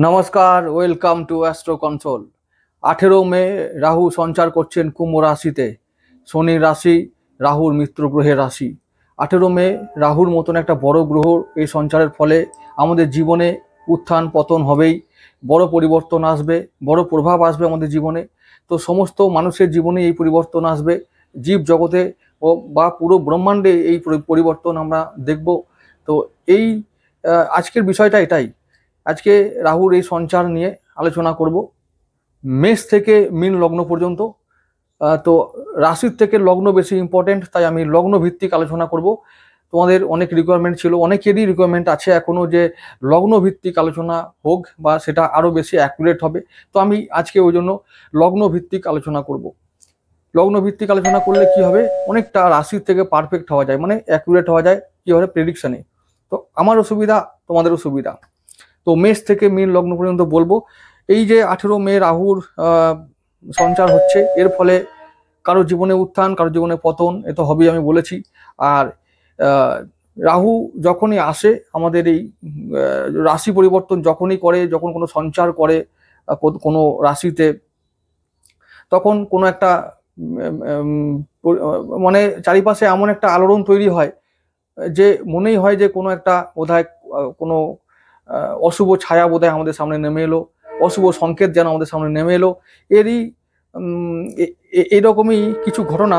नमस्कार welcome to astro control. 18 मे राहु संचार करছেন কুম্ভ রাশিতে। শনির রাশি রাহুর মিত্র গ্রহের রাশি। 18 মে রাহুর মতন একটা বড় গ্রহ এই সঞ্চারের ফলে আমাদের জীবনে উত্থান পতন হবেই, বড় পরিবর্তন আসবে, বড় প্রভাব আসবে আমাদের জীবনে। তো সমস্ত মানুষের জীবনে এই পরিবর্তন আসবে, জীব জগতে বা পুরো ব্রহ্মাণ্ডে এই পরিবর্তন আমরা দেখব। তো এই আজকের বিষয়টা এটাই। আজকে রাহুর এই সঞ্চার নিয়ে আলোচনা করব, মেষ থেকে মীন লগ্ন পর্যন্ত। তো রাশির থেকে লগ্ন বেশি ইম্পর্টেন্ট, তাই আমি লগ্ন ভিত্তিক আলোচনা করব। তোমাদের অনেক রিকোয়ারমেন্ট ছিল, অনেকেরই রিকোয়ারমেন্ট আছে এখনো যে লগ্ন ভিত্তিক আলোচনা হোক বা সেটা আরও বেশি অ্যাকুরেট হবে। তো আমি আজকে ওই জন্য লগ্ন ভিত্তিক আলোচনা করব। লগ্ন ভিত্তিক আলোচনা করলে কি হবে, অনেকটা রাশির থেকে পারফেক্ট হওয়া যায়, মানে অ্যাকুরেট হওয়া যায় কি হবে প্রেডিকশনে। তো আমারও সুবিধা, তোমাদেরও সুবিধা। তো মেষ থেকে মীন লগ্ন পর্যন্ত বলবো। এই যে 18 মে রাহুর সঞ্চার হচ্ছে, এর ফলে কারো জীবনে উত্থান, কারো জীবনে পতন, এ তো হবেই, আমি বলেছি। আর রাহু যখনই আসে আমাদের এই রাশি পরিবর্তন যখনই করে, যখন কোনো সঞ্চার করে কোনো রাশিতে, তখন কোনো একটা মানে চারিপাশে এমন একটা আলোড়ন তৈরি হয় যে মনেই হয় যে কোনো একটা বোধহয় কোনো অশুভ ছায়া বোধহয় আমাদের সামনে নেমে এলো, অশুভ সংকেত যেন আমাদের সামনে নেমে এলো। এরই এইরকমই কিছু ঘটনা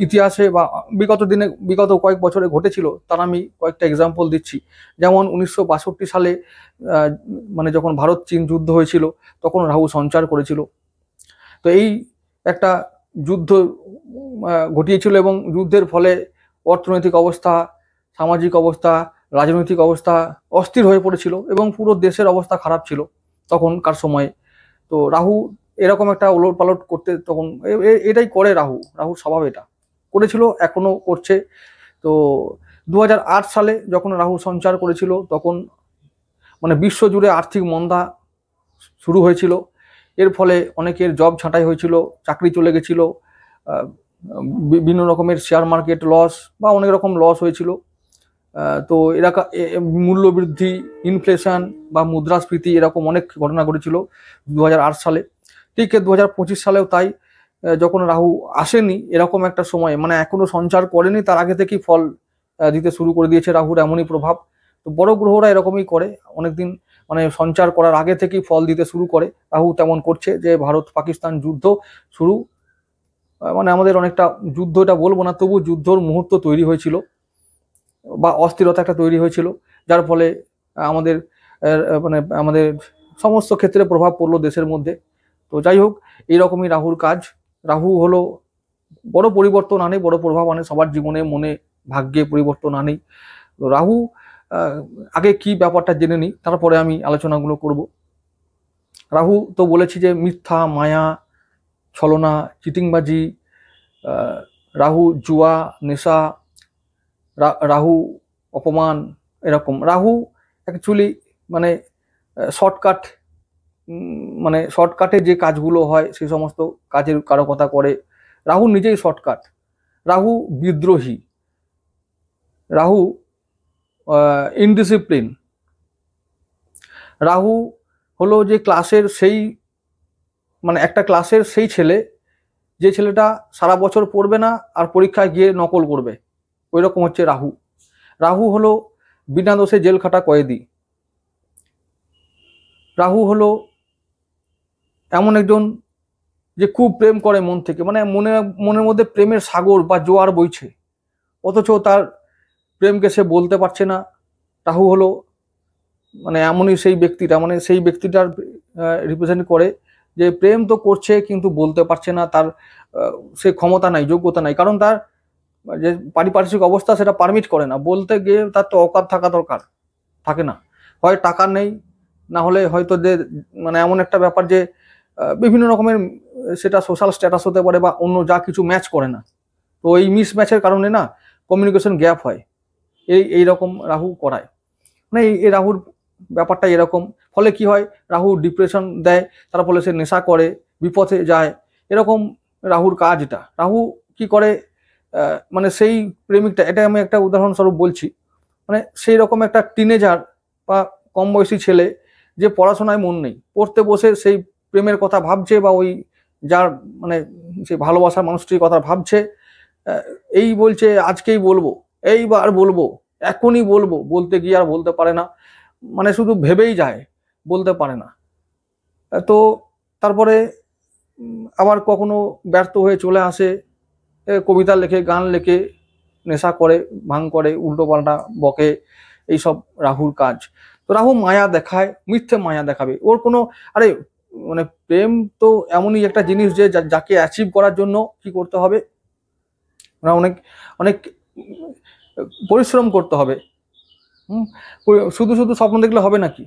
ইতিহাসে বা বিগত কয়েক বছরে ঘটেছিল, তার আমি কয়েকটা এক্সাম্পল দিচ্ছি। যেমন 1962 সালে মানে যখন ভারত চীন যুদ্ধ হয়েছিল, তখন রাহু সঞ্চার করেছিল। তো এই একটা যুদ্ধ ঘটিয়েছিল এবং যুদ্ধের ফলে অর্থনৈতিক অবস্থা, সামাজিক অবস্থা, রাজনৈতিক অবস্থা অস্থির হয়ে পড়েছিল এবং পুরো দেশের অবস্থা খারাপ ছিল তখনকার সময়ে। তো রাহু এরকম একটা ওলট পালট করতে, তখন এটাই করে রাহুর স্বভাব, এটা করেছিল, এখনো করছে। তো 2008 সালে যখন রাহু সঞ্চার করেছিল, তখন মানে বিশ্বজুড়ে আর্থিক মন্দা শুরু হয়েছিল। এর ফলে অনেকের জব ছাঁটাই হয়েছিল, চাকরি চলে গেছিল, বিভিন্ন রকমের শেয়ার মার্কেট লস বা অনেক রকম লস হয়েছিল। তো এরকম মূল্যবৃদ্ধি, ইনফ্লেশন বা মুদ্রাস্ফীতি, এরকম অনেক ঘটনা ঘটেছিল 2008 সালে। ঠিক 2025 সালেও তাই, যখন রাহু আসেনি এরকম একটা সময়, মানে এখনো সঞ্চার করেনি, তার আগে থেকেই ফল দিতে শুরু করে দিয়েছে রাহুর, এমনই প্রভাব। তো বড় গ্রহরা এরকমই করে, অনেকদিন মানে সঞ্চার করার আগে থেকেই ফল দিতে শুরু করে। রাহু তেমন করছে যে ভারত পাকিস্তান যুদ্ধ শুরু, মানে আমাদের অনেকটা যুদ্ধ, এটা বলবো না, তবু যুদ্ধর মুহূর্ত তৈরি হয়েছিল বা অস্থিরতা একটা তৈরি হয়েছিল, যার ফলে আমাদের মানে আমাদের সমস্ত ক্ষেত্রে প্রভাব পড়লো দেশের মধ্যে। তো যাই হোক, এইরকমই রাহুর কাজ। রাহু হলো বড় পরিবর্তন আনে, বড় প্রভাব আনে সবার জীবনে, মনে, ভাগ্যে পরিবর্তন আনেই। তো রাহু আগে কি ব্যাপারটা জেনে নিই, তারপরে আমি আলোচনাগুলো করব। রাহু তো বলেছি যে মিথ্যা, মায়া, ছলনা, চিটিংবাজি, রাহু জুয়া, নেশা, রাহু অপমান, এরকম। রাহু অ্যাকচুয়ালি মানে শর্টকাট, মানে শর্টকাটে যে কাজগুলো হয় সেই সমস্ত কাজের কারকতা করে। রাহু নিজেই শর্টকাট, রাহু বিদ্রোহী, রাহু ইনডিসিপ্লিন। রাহু হলো যে ক্লাসের সেই, মানে একটা ক্লাসের সেই ছেলে যে ছেলেটা সারা বছর পড়বে না আর পরীক্ষায় গিয়ে নকল করবে, ওই রকম হচ্ছে রাহু। রাহু হলো বিনা দোষে জেল খাটা কয়েদি। রাহু হলো এমন একজন যে খুব প্রেম করে মন থেকে, মানে মনের মধ্যে প্রেমের সাগর বা জোয়ার বইছে, অথচ তার প্রেমকে সে বলতে পারছে না। রাহু হলো মানে এমনই সেই ব্যক্তিটা, মানে সেই ব্যক্তিটার রিপ্রেজেন্ট করে যে প্রেম তো করছে কিন্তু বলতে পারছে না, তার সে ক্ষমতা নাই, যোগ্যতা নাই, কারণ তার যে পারিপার্শ্বিক অবস্থা সেটা পারমিট করে না। বলতে গিয়ে তার তো অকাত থাকা দরকার, থাকে না, হয় টাকা নেই, না হলে হয়তো যে মানে এমন একটা ব্যাপার যে বিভিন্ন রকমের, সেটা সোশ্যাল স্ট্যাটাস হতে পারে বা অন্য যা কিছু ম্যাচ করে না। তো এই মিসম্যাচের কারণে না কমিউনিকেশন গ্যাপ হয়, এইরকম রাহু করায়। মানে এই রাহুর ব্যাপারটা এরকম। ফলে কি হয়, রাহু ডিপ্রেশন দেয়, তার ফলে সে নেশা করে, বিপথে যায়, এরকম রাহুর কাজ। এটা রাহু কি করে, মানে সেই প্রেমিকটা, এটা আমি একটা উদাহরণস্বরূপ বলছি, মানে সেই রকম একটা টিনেজার বা কম বয়সী ছেলে যে পড়াশোনায় মন নেই, পড়তে বসে সেই প্রেমের কথা ভাবছে বা ওই যার মানে সেই ভালোবাসার মানুষটির কথা ভাবছে, এই বলছে আজকেই বলবো, এইবার বলবো, এখনই বলবো, বলতে গিয়ে আর বলতে পারে না, মানে শুধু ভেবেই যায়, বলতে পারে না। তো তারপরে আবার কখনো ব্যর্থ হয়ে চলে আসে, কবিতা লেখে, গান লেখে, নেশা করে, ভাঙ করে, উল্টো পাল্টা বকে, এইসব রাহুর কাজ। তো রাহু মায়া দেখায়, মিথ্যে মায়া দেখাবে। ওর কোনো, আরে মানে প্রেম তো এমনই একটা জিনিস যে যাকে অ্যাচিভ করার জন্য কি করতে হবে, মানে অনেক অনেক পরিশ্রম করতে হবে। শুধু শুধু স্বপ্ন দেখলে হবে নাকি?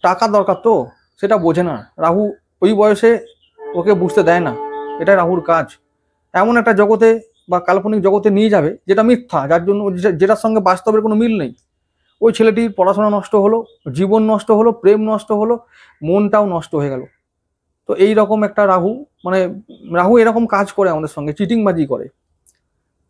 টাকা দরকার তো, সেটা বোঝে না রাহু। ওই বয়সে ওকে বুঝতে দেয় না, এটা রাহুর কাজ। এমন একটা জগতে বা কাল্পনিক জগতে নিয়ে যাবে যেটা মিথ্যা, যার জন্য যেটার সঙ্গে বাস্তবের কোনো মিল নেই। ওই ছেলেটির পড়াশোনা নষ্ট হলো, জীবন নষ্ট হলো, প্রেম নষ্ট হলো, মনটাও নষ্ট হয়ে গেল। তো এই রকম একটা রাহু, মানে রাহু এরকম কাজ করে আমাদের সঙ্গে, চিটিংবাজি করে।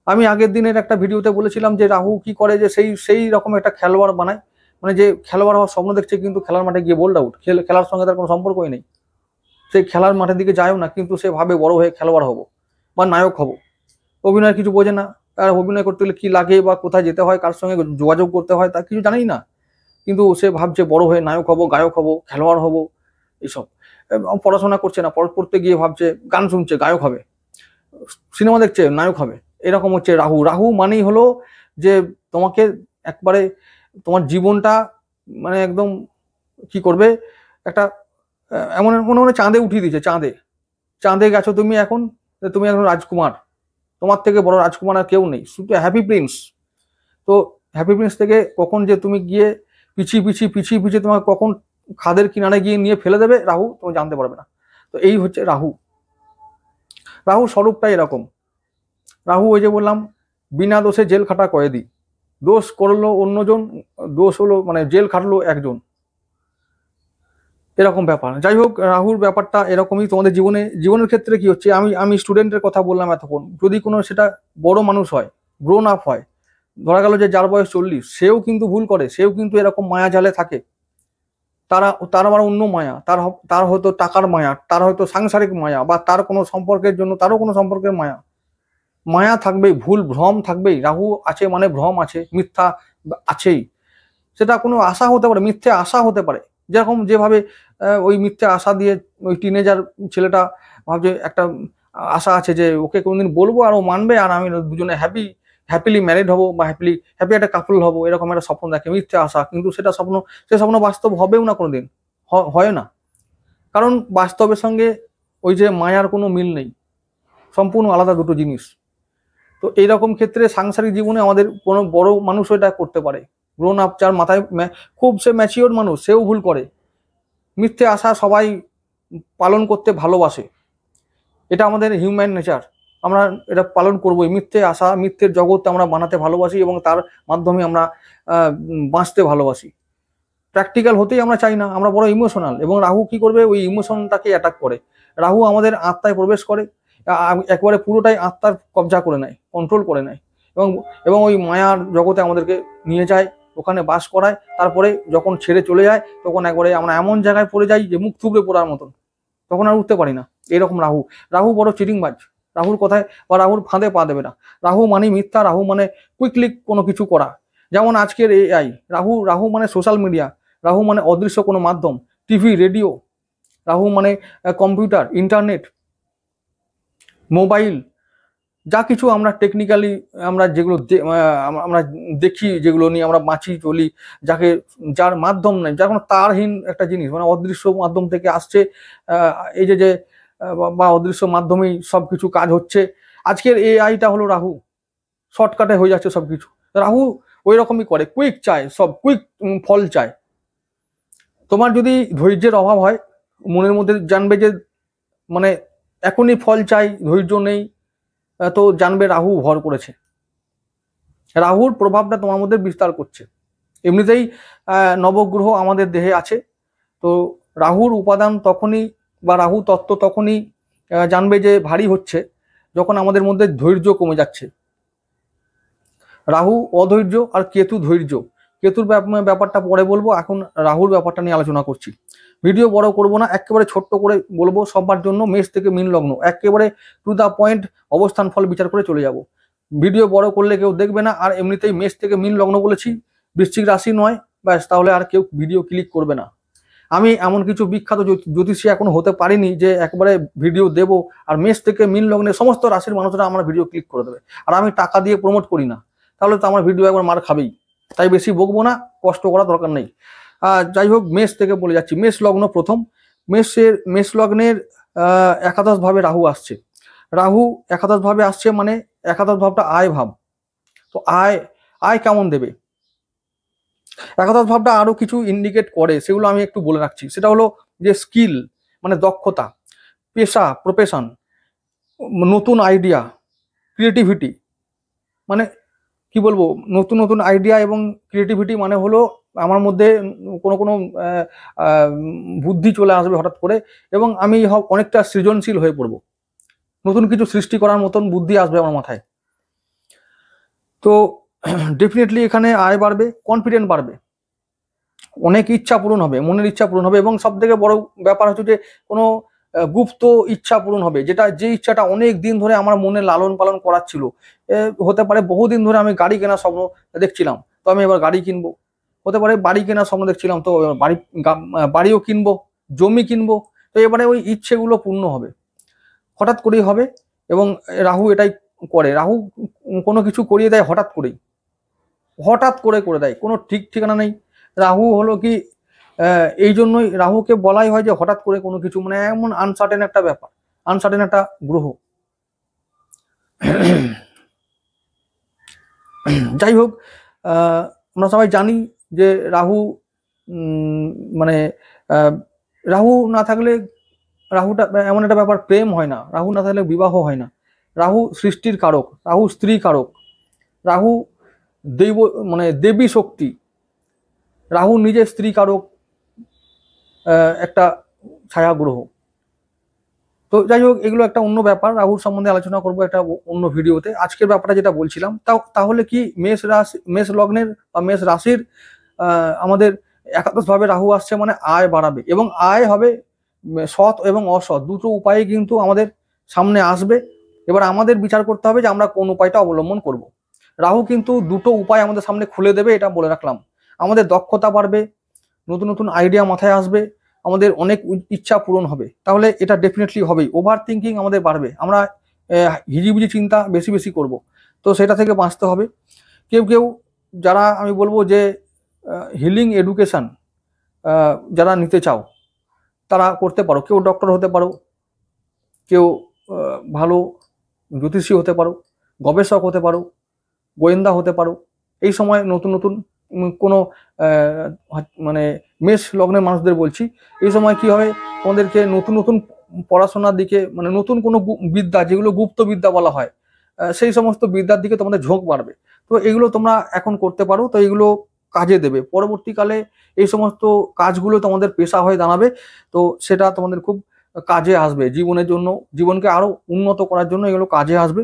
আমি আগের দিনের একটা ভিডিওতে বলেছিলাম যে রাহু কি করে, যে সেই রকম একটা খেলোয়াড় বানায়, মানে যে খেলোয়াড় হওয়ার স্বপ্ন দেখছে কিন্তু খেলার মাঠে গিয়ে বোল্ড আউট, খেলার সঙ্গে তার কোনো সম্পর্কই নেই, সেই খেলার মাঠের দিকে যায়ও না, কিন্তু সে ভাবে বড় হয়ে খেলোয়াড় হবো বা নায়ক হবো। অভিনয় কিছু বোঝে না, আর অভিনয় করতে গেলে কি লাগে বা কোথায় যেতে হয়, কার সঙ্গে যোগাযোগ করতে হয়, তা কিছু জানেই না, কিন্তু সে ভাবছে বড় হয়ে নায়ক হবো, গায়ক হবো, খেলোয়াড় হবো, এইসব। পড়াশোনা করছে না, পড়তে গিয়ে ভাবছে, গান শুনছে গায়ক হবে, সিনেমা দেখছে নায়ক হবে। এরকম হচ্ছে রাহু। রাহু মানেই হলো যে তোমাকে একবারে তোমার জীবনটা মানে একদম কি করবে, একটা এমন মনে মনে চাঁদে উঠিয়ে দিচ্ছে, চাঁদে গেছো তুমি এখন, তুমি এখন রাজকুমার, তোমার থেকে বড় রাজকুমার আর কেউ নেই, শুধু হ্যাপি প্রিন্স। তো হ্যাপি প্রিন্স থেকে কখন যে তুমি গিয়ে পিছিয়ে তোমাকে কখন খাদের কিনারে গিয়ে নিয়ে ফেলে দেবে রাহু, তুমি জানতে পারবে না। তো এই হচ্ছে রাহু। রাহু স্বরূপটাই এরকম। রাহু ওই যে বললাম, বিনা দোষে জেল খাটা কয়েদি, দোষ করলো অন্যজন, দোষ হলো মানে জেল খাটলো একজন, এরকম ব্যাপার। যাই হোক, রাহুর ব্যাপারটা এরকমই। তোমাদের জীবনের ক্ষেত্রে কি হচ্ছে, আমি স্টুডেন্টের কথা বললাম এতক্ষণ, যদি কোনো সেটা বড় মানুষ হয়, গ্রোন আপ হয়, ধরা গেল যে যার বয়স 40, সেও কিন্তু ভুল করে, সেও কিন্তু এরকম মায়া জালে থাকে। তার আবার অন্য মায়া, তার হয়তো টাকার মায়া, তার হয়তো সাংসারিক মায়া, বা তার কোনো সম্পর্কের জন্য তারও কোনো সম্পর্কের মায়া থাকবেই, ভুল ভ্রম থাকবেই। রাহু আছে মানে ভ্রম আছে, মিথ্যা আছেই। সেটা কোনো আশা হতে পারে, মিথ্যে আশা হতে পারে। যেভাবে ওই মিথ্যে আশা দিয়ে ওই টিনেজার ছেলেটা ভাবছে একটা আশা আছে যে ওকে কোনোদিন বলবো আর ও মানবে, আর আমি দুজনে হ্যাপিলি ম্যারিড হবো বা হ্যাপি একটা কাপল হবো, এরকম একটা স্বপ্ন দেখে, মিথ্যে আশা। কিন্তু সে স্বপ্ন বাস্তব হবেও না কোনোদিন, হয় না। কারণ বাস্তবের সঙ্গে ওই যে মায়ার কোনো মিল নেই, সম্পূর্ণ আলাদা দুটো জিনিস। তো এইরকম ক্ষেত্রে সাংসারিক জীবনে আমাদের কোনো বড় মানুষ এটা করতে পারে, গ্রোন আপ, যার মাথায় খুব সে ম্যাচিওর মানুষ, সেও ভুল করে। মিথ্যে আশা সবাই পালন করতে ভালোবাসে, এটা আমাদের হিউম্যান নেচার, আমরা এটা পালন করবোই। মিথ্যে আশা, মিথ্যের জগৎ আমরা বানাতে ভালোবাসি এবং তার মাধ্যমে আমরা বাঁচতে ভালোবাসি। প্র্যাকটিক্যাল হতেই আমরা চাই না, আমরা বড় ইমোশনাল। এবং রাহু কি করবে, ওই ইমোশনটাকে অ্যাটাক করে। রাহু আমাদের আত্মায় প্রবেশ করে, একবারে পুরোটাই আত্মার কবজা করে নেয়, কন্ট্রোল করে নেয়, এবং ওই মায়ার জগতে আমাদেরকে নিয়ে যায়, ওখানে বাস করায়। তারপরে যখন ছেড়ে চলে যায়, তখন একবারে আমরা এমন জায়গায় পড়ে যাই যে মুখ থুবড়ে পড়ার মতন, তখন আর উঠতে পারি না। এরকম রাহু বড় চিটিংবাজ। রাহুর কথায় বা রাহুর ফাঁদে পা দেবে না। রাহু মানে মিথ্যা, রাহু মানে কুইকলি কোনো কিছু করা। যেমন আজকের AI, রাহু মানে সোশ্যাল মিডিয়া, রাহু মানে অদৃশ্য কোনো মাধ্যম, টিভি, রেডিও। রাহু মানে কম্পিউটার, ইন্টারনেট, মোবাইল, যা কিছু আমরা টেকনিক্যালি আমরা যেগুলো আমরা দেখি, যেগুলো নিয়ে আমরা বাঁচি চলি, যার মাধ্যম নেই, যার কোনো তারহীন একটা জিনিস, মানে অদৃশ্য মাধ্যম থেকে আসছে, এই যে বা অদৃশ্য মাধ্যমেই সব কিছু কাজ হচ্ছে। আজকের AIটা হলো রাহু, শর্টকাটে হয়ে যাচ্ছে সব কিছু। রাহু ওই রকমই করে, কুইক চায়, সব কুইক ফল চায়। তোমার যদি ধৈর্যের অভাব হয়, মনের মধ্যে জানবে যে মানে এখনই ফল চাই, ধৈর্য নেই, তো জানবে রাহু ভর করেছে, রাহুর প্রভাবটা তোমার মধ্যে বিস্তার করছে। এমনিতেই নবগ্রহ আমাদের দেহে আছে, তো রাহুর উপাদান তখনই বা রাহু তত্ত্ব তখনই জানবে যে ভারী হচ্ছে, যখন আমাদের মধ্যে ধৈর্য কমে যাচ্ছে। রাহু অধৈর্য আর কেতু ধৈর্য, কেতুর ব্যাপারটা পরে বলবো, এখন রাহুর ব্যাপারটা নিয়ে আলোচনা করছি। ভিডিও বড় করব না, একেবারে ছোট্ট করে বলবো সবার জন্য। মেষ থেকে মীন লগ্ন একেবারে টু দা পয়েন্ট অবস্থান ফল বিচার করে চলে যাব। ভিডিও বড় করলে কেউ দেখবে না। আর এমনিতেই মেষ থেকে মীন লগ্ন বলেছি, বৃশ্চিক রাশি নয়, ব্যাস, তাহলে আর কেউ ভিডিও ক্লিক করবে না। আমি এমন কিছু বিখ্যাত জ্যোতিষী এখনো হতে পারিনি যে একবারে ভিডিও দেব আর মেষ থেকে মীন লগ্নের সমস্ত রাশির মানুষরা আমার ভিডিও ক্লিক করে দেবে। আর আমি টাকা দিয়ে প্রমোট করি না, তাহলে তো আমার ভিডিও একবার মার খাবেই। তাই বেশি বকবো না, কষ্ট করার দরকার নেই। যাই হোক, মেষ থেকে বলে যাচ্ছি। মেষ লগ্ন প্রথম। মেষ লগ্নের একাদশ ভাবে রাহু আসছে। রাহু একাদশ ভাবে আসছে মানে একাদশ ভাবটা আয় ভাব। তো আয় কেমন দেবে? একাদশ ভাবটা আরো কিছু ইন্ডিকেট করে, সেগুলো আমি একটু বলে রাখছি। সেটা হলো যে স্কিল মানে দক্ষতা, পেশা প্রফেশন, নতুন আইডিয়া, ক্রিয়েটিভিটি, মানে কি বলবো, নতুন নতুন আইডিয়া এবং ক্রিয়েটিভিটি মানে হলো আমার মধ্যে কোনো বুদ্ধি চলে আসবে হঠাৎ করে, এবং আমি অনেকটা সৃজনশীল হয়ে পড়বো, নতুন কিছু সৃষ্টি করার মতন বুদ্ধি আসবে আমার মাথায়। তো ডেফিনেটলি এখানে আয় বাড়বে, কনফিডেন্ট বাড়বে, অনেক ইচ্ছা পূরণ হবে, মনের ইচ্ছা পূরণ হবে। এবং সব থেকে বড় ব্যাপার হচ্ছে যে কোনো গুপ্ত ইচ্ছা পূরণ হবে, যে ইচ্ছাটা অনেক দিন ধরে আমার মনে লালন পালন করার ছিল। হতে পারে বহুদিন ধরে আমি গাড়ি কেনার স্বপ্ন দেখছিলাম, তো আমি এবার গাড়ি কিনবো। হতে পারে বাড়ি কেনার স্বপ্ন দেখছিলাম, তো বাড়িও কিনবো, জমি কিনবো। তো এবারে ওই ইচ্ছেগুলো পূর্ণ হবে, হঠাৎ করেই হবে। এবং রাহু এটাই করে, রাহু কোনো কিছু করিয়ে দেয় হঠাৎ করে দেয়, কোনো ঠিক ঠিকানা নেই। রাহু হলো কি, এই জন্যই রাহুকে বলাই হয় যে হঠাৎ করে কোনো কিছু, মানে এমন আনসার্টেন একটা ব্যাপার, আনসার্টেন একটা গ্রহ। যাই হোক, আমরা সবাই জানি যে রাহু মানে রাহু না থাকলে, রাহুটা এমন একটা ব্যাপার, প্রেম হয় না, রাহু না থাকলে বিবাহ হয় না। রাহু সৃষ্টির কারক, রাহু স্ত্রী কারক, রাহু দৈব মানে দেবী শক্তি, রাহু নিজে স্ত্রী কারক একটা ছায়া গ্রহ। তো যাই হোক, এগুলো একটা অন্য ব্যাপার, রাহুর সম্বন্ধে আলোচনা করবো একটা অন্য ভিডিওতে। আজকের ব্যাপারটা যেটা বলছিলাম, তাহলে কি মেষ লগ্নের বা মেষ রাশির আমাদের একাদশ ভাবে রাহু আসছে মানে আয় বাড়াবে, এবং আয় হবে সৎ এবং অসৎ দুটো উপায়ে কিন্তু আমাদের সামনে আসবে। এবার আমাদের বিচার করতে হবে যে আমরা কোন উপায়টা অবলম্বন করব। রাহু কিন্তু দুটো উপায় আমাদের সামনে খুলে দেবে, এটা বলে রাখলাম। আমাদের দক্ষতা বাড়বে, নতুন নতুন আইডিয়া মাথায় আসবে, আমাদের অনেক ইচ্ছা পূরণ হবে। তাহলে এটা ডেফিনেটলি হবেই। ওভার থিঙ্কিং আমাদের বাড়বে, আমরা হিজিবিজি চিন্তা বেশি বেশি করব। তো সেটা থেকে বাঁচতে হবে। কেউ যারা, আমি বলবো যে হিলিং এডুকেশন যারা নিতে চাও তারা করতে পারো। কেউ ডক্টর হতে পারো, কেউ ভালো জ্যোতিষী হতে পারো, গবেষক হতে পারো, গোয়েন্দা হতে পারো। এই সময় নতুন নতুন কোনো মানে মেষ লগ্নের মানুষদের বলছি, এই সময় কি হয়, তোমাদেরকে নতুন নতুন পড়াশোনার দিকে, মানে নতুন কোনো বিদ্যা, যেগুলো গুপ্ত বিদ্যা বলা হয়, সেই সমস্ত বিদ্যার দিকে তোমাদের ঝোঁক বাড়বে। তো এগুলো তোমরা এখন করতে পারো, তো এগুলো কাজে দেবে পরবর্তীকালে। এই সমস্ত কাজগুলো তোমাদের পেশা হয়ে দাঁড়াবে, তো সেটা তোমাদের খুব কাজে আসবে জীবনের জন্য, জীবনকে আরো উন্নত করার জন্য এগুলো কাজে আসবে।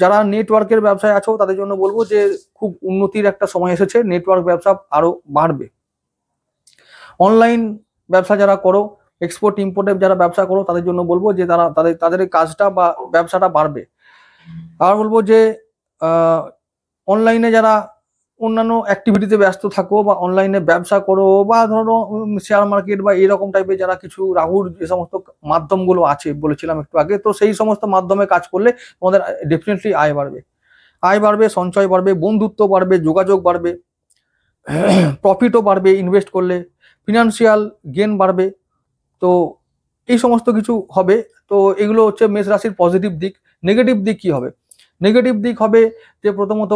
যারা নেটওয়ার্কের ব্যবসায় আছো তাদের জন্য বলবো যে খুব উন্নতির একটা সময় এসেছে, নেটওয়ার্ক ব্যবসা আরো বাড়বে। অনলাইন ব্যবসা যারা করো, এক্সপোর্ট ইম্পোর্টের যারা ব্যবসা করো, তাদের জন্য বলবো যে তাদের কাজটা বা ব্যবসাটা বাড়বে। আর বলবো যে অনলাইনে যারা অন্যান্য অ্যাক্টিভিটিতে ব্যস্ত থাকো বা অনলাইনে ব্যবসা করো, বা ধরো শেয়ার মার্কেট বা এরকম টাইপের যারা কিছু রাহুর যে সমস্ত মাধ্যমগুলো আছে বলেছিলাম একটু আগে, তো সেই সমস্ত মাধ্যমে কাজ করলে তোমাদের ডেফিনেটলি আয় বাড়বে, সঞ্চয় বাড়বে, বন্ধুত্ব বাড়বে, যোগাযোগ বাড়বে, প্রফিটও বাড়বে ইনভেস্ট করলে, ফিনান্সিয়াল গেন বাড়বে। তো এই সমস্ত কিছু হবে। তো এগুলো হচ্ছে মেষ রাশির পজিটিভ দিক। নেগেটিভ দিক কি হবে? নেগেটিভ দিক হবে যে প্রথমত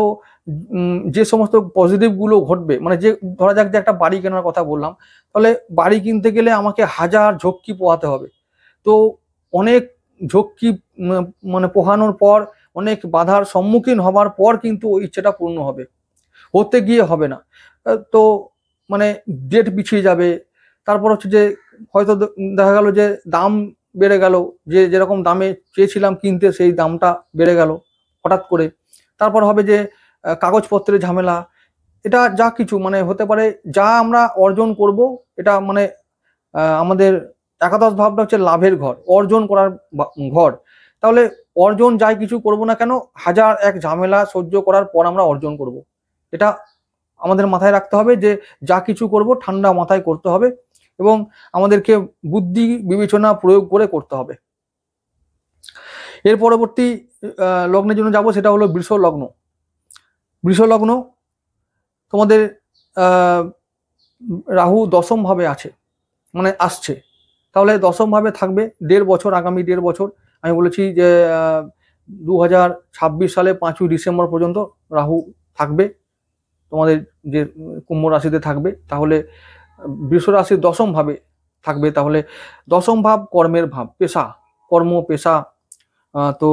যে সমস্ত পজিটিভগুলো ঘটবে, মানে যে ধরা যাক যে একটা বাড়ি কেনার কথা বললাম, তাহলে বাড়ি কিনতে গেলে আমাকে হাজার ঝক্কি পোহাতে হবে। তো অনেক ঝক্কি মানে পোহানোর পর, অনেক বাধার সম্মুখীন হবার পর কিন্তু ওই ইচ্ছেটা পূর্ণ হবে, হতে গিয়ে হবে না। তো মানে ডেট পিছিয়ে যাবে। তারপর হচ্ছে যে হয়তো দেখা গেল যে দাম বেড়ে গেল, যেরকম দামে চেয়েছিলাম কিনতে সেই দামটা বেড়ে গেল হঠাৎ করে। তারপর হবে যে কাগজপত্রের ঝামেলা, এটা যা কিছু মানে হতে পারে, যা আমরা অর্জন করব, এটা মানে আমাদের একাদশ ভাবটা হচ্ছে লাভের ঘর, অর্জন করার ঘর। তাহলে অর্জন যাই কিছু করব না কেন, হাজার এক ঝামেলা সহ্য করার পর আমরা অর্জন করব। এটা আমাদের মাথায় রাখতে হবে যে যা কিছু করব ঠান্ডা মাথায় করতে হবে এবং আমাদেরকে বুদ্ধি বিবেচনা প্রয়োগ করে করতে হবে। এর পরবর্তী লগ্নের জন্য যাব, সেটা হলো বৃষ লগ্ন। বৃষ লগ্ন তোমাদের রাহু দশম ভাবে আছে, মানে আসছে, তাহলে দশম ভাবে থাকবে 1.5 বছর, আগামী 1.5 বছর। আমি বলেছি যে 2026 সালে 5ই ডিসেম্বর পর্যন্ত রাহু থাকবে তোমাদের যে কুম্ভ রাশিতে থাকবে। তাহলে বৃষ রাশির দশম ভাবে থাকবে, তাহলে দশম ভাব কর্মের ভাব, পেশা, কর্ম, পেশা, তো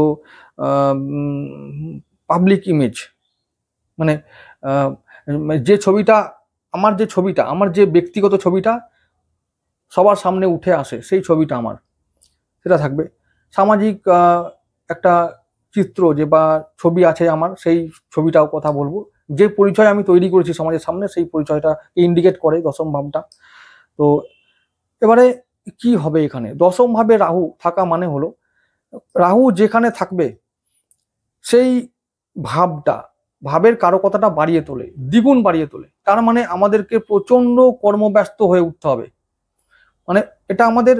পাবলিক ইমেজ, মানে যে ছবিটা আমার যে ব্যক্তিগত ছবিটা সবার সামনে উঠে আসে, সেই ছবিটা আমার, সেটা থাকবে। সামাজিক একটা চিত্র যে বা ছবি আছে আমার, সেই ছবিটাও কথা বলবো। যে পরিচয় আমি তৈরি করেছি সমাজের সামনে, সেই পরিচয়টা ইন্ডিকেট করে দশম ভাবটা। তো এবারে কি হবে এখানে, দশম ভাবে রাহু থাকা মানে হলো, রাহু যেখানে থাকবে সেই ভাবের কারকতাটা বাড়িয়ে তোলে, দ্বিগুণ বাড়িয়ে তোলে। তার মানে আমাদেরকে প্রচন্ড কর্মব্যস্ত হয়ে উঠতে হবে, মানে এটা আমাদের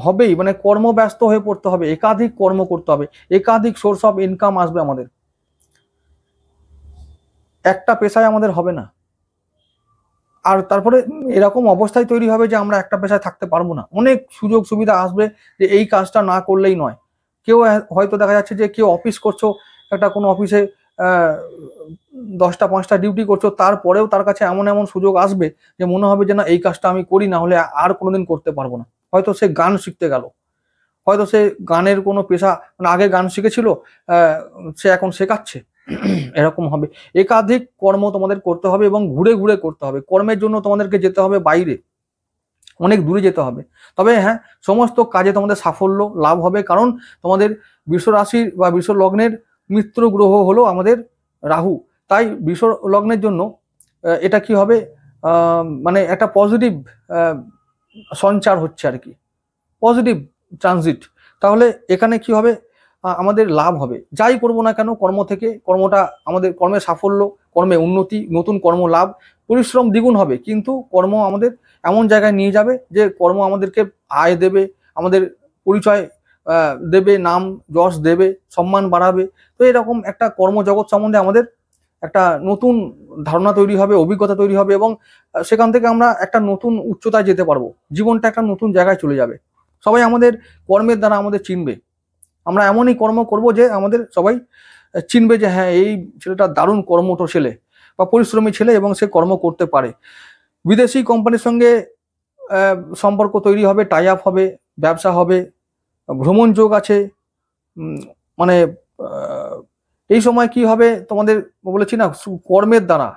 হবেই, মানে কর্মব্যস্ত হয়ে পড়তে হবে, একাধিক কর্ম করতে হবে, একাধিক সোর্স অফ ইনকাম আসবে আমাদের, একটা পেশায় আমাদের হবে না। আর তারপরে এরকম অবস্থায় তৈরি হবে যে আমরা একটা পেশায় থাকতে পারবো না, অনেক সুযোগ সুবিধা আসবে যে এই কাজটা না করলেই নয়। কেউ হয়তো দেখা যাচ্ছে যে কেউ অফিস করছো, একটা কোনো অফিসে 10টা 5টা ডিউটি করছো, তারপরেও তার কাছে এমন এমন সুযোগ আসবে যে মনে হবে যে না, এই কাজটা আমি করি, না হলে আর কোনোদিন করতে পারবো না। হয়তো সে গান শিখতে গেল, হয়তো সে গানের কোনো পেশা, মানে আগে গান শিখেছিল, সে এখন শেখাচ্ছে, এরকম হবে। একাধিক কর্ম তোমাদের করতে হবে এবং ঘুরে ঘুরে করতে হবে। কর্মের জন্য তোমাদেরকে যেতে হবে বাইরে, অনেক দূরে যেতে হবে। তবে হ্যাঁ, সমস্ত কাজে তোমাদের সাফল্য লাভ হবে, কারণ তোমাদের বৃষ রাশির বা বৃষ লগ্নের মিত্র গ্রহ হলো আমাদের রাহু। তাই বৃষ লগ্নের জন্য এটা কি হবে, মানে একটা পজিটিভ সঞ্চার হচ্ছে আর কি, পজিটিভ ট্রানজিট। তাহলে এখানে কি হবে, আমাদের লাভ হবে। যাই করব না কেন কর্ম থেকে, কর্মটা আমাদের, কর্মের সাফল্য, কর্মে উন্নতি, নতুন কর্ম লাভ, পরিশ্রম দ্বিগুণ হবে, কিন্তু কর্ম আমাদের এমন জায়গায় নিয়ে যাবে যে কর্ম আমাদেরকে আয় দেবে, আমাদের পরিচয় দেবে, নাম যশ দেবে, সম্মান বাড়াবে। তো এরকম একটা কর্মজগৎ সম্বন্ধে আমাদের একটা নতুন ধারণা তৈরি হবে, অভিজ্ঞতা তৈরি হবে, এবং সেখান থেকে আমরা একটা নতুন উচ্চতায় যেতে পারবো, জীবনটা একটা নতুন জায়গায় চলে যাবে। সবাই আমাদের কর্মের দ্বারা আমাদের চিনবে, আমরা এমনই কর্ম করব যে আমাদের সবাই চিনবে যে হ্যাঁ, এই ছেলেটা দারুণ কর্মঠ ছেলে বা পরিশ্রমী ছেলে এবং সে কর্ম করতে পারে। বিদেশি কোম্পানির সঙ্গে সম্পর্ক তৈরি হবে, টাই আপ হবে, ব্যবসা হবে, ভ্রমণ যোগ আছে। মানে এই সময় কি হবে, তোমাদের বলেছি না, কর্মের দ্বারা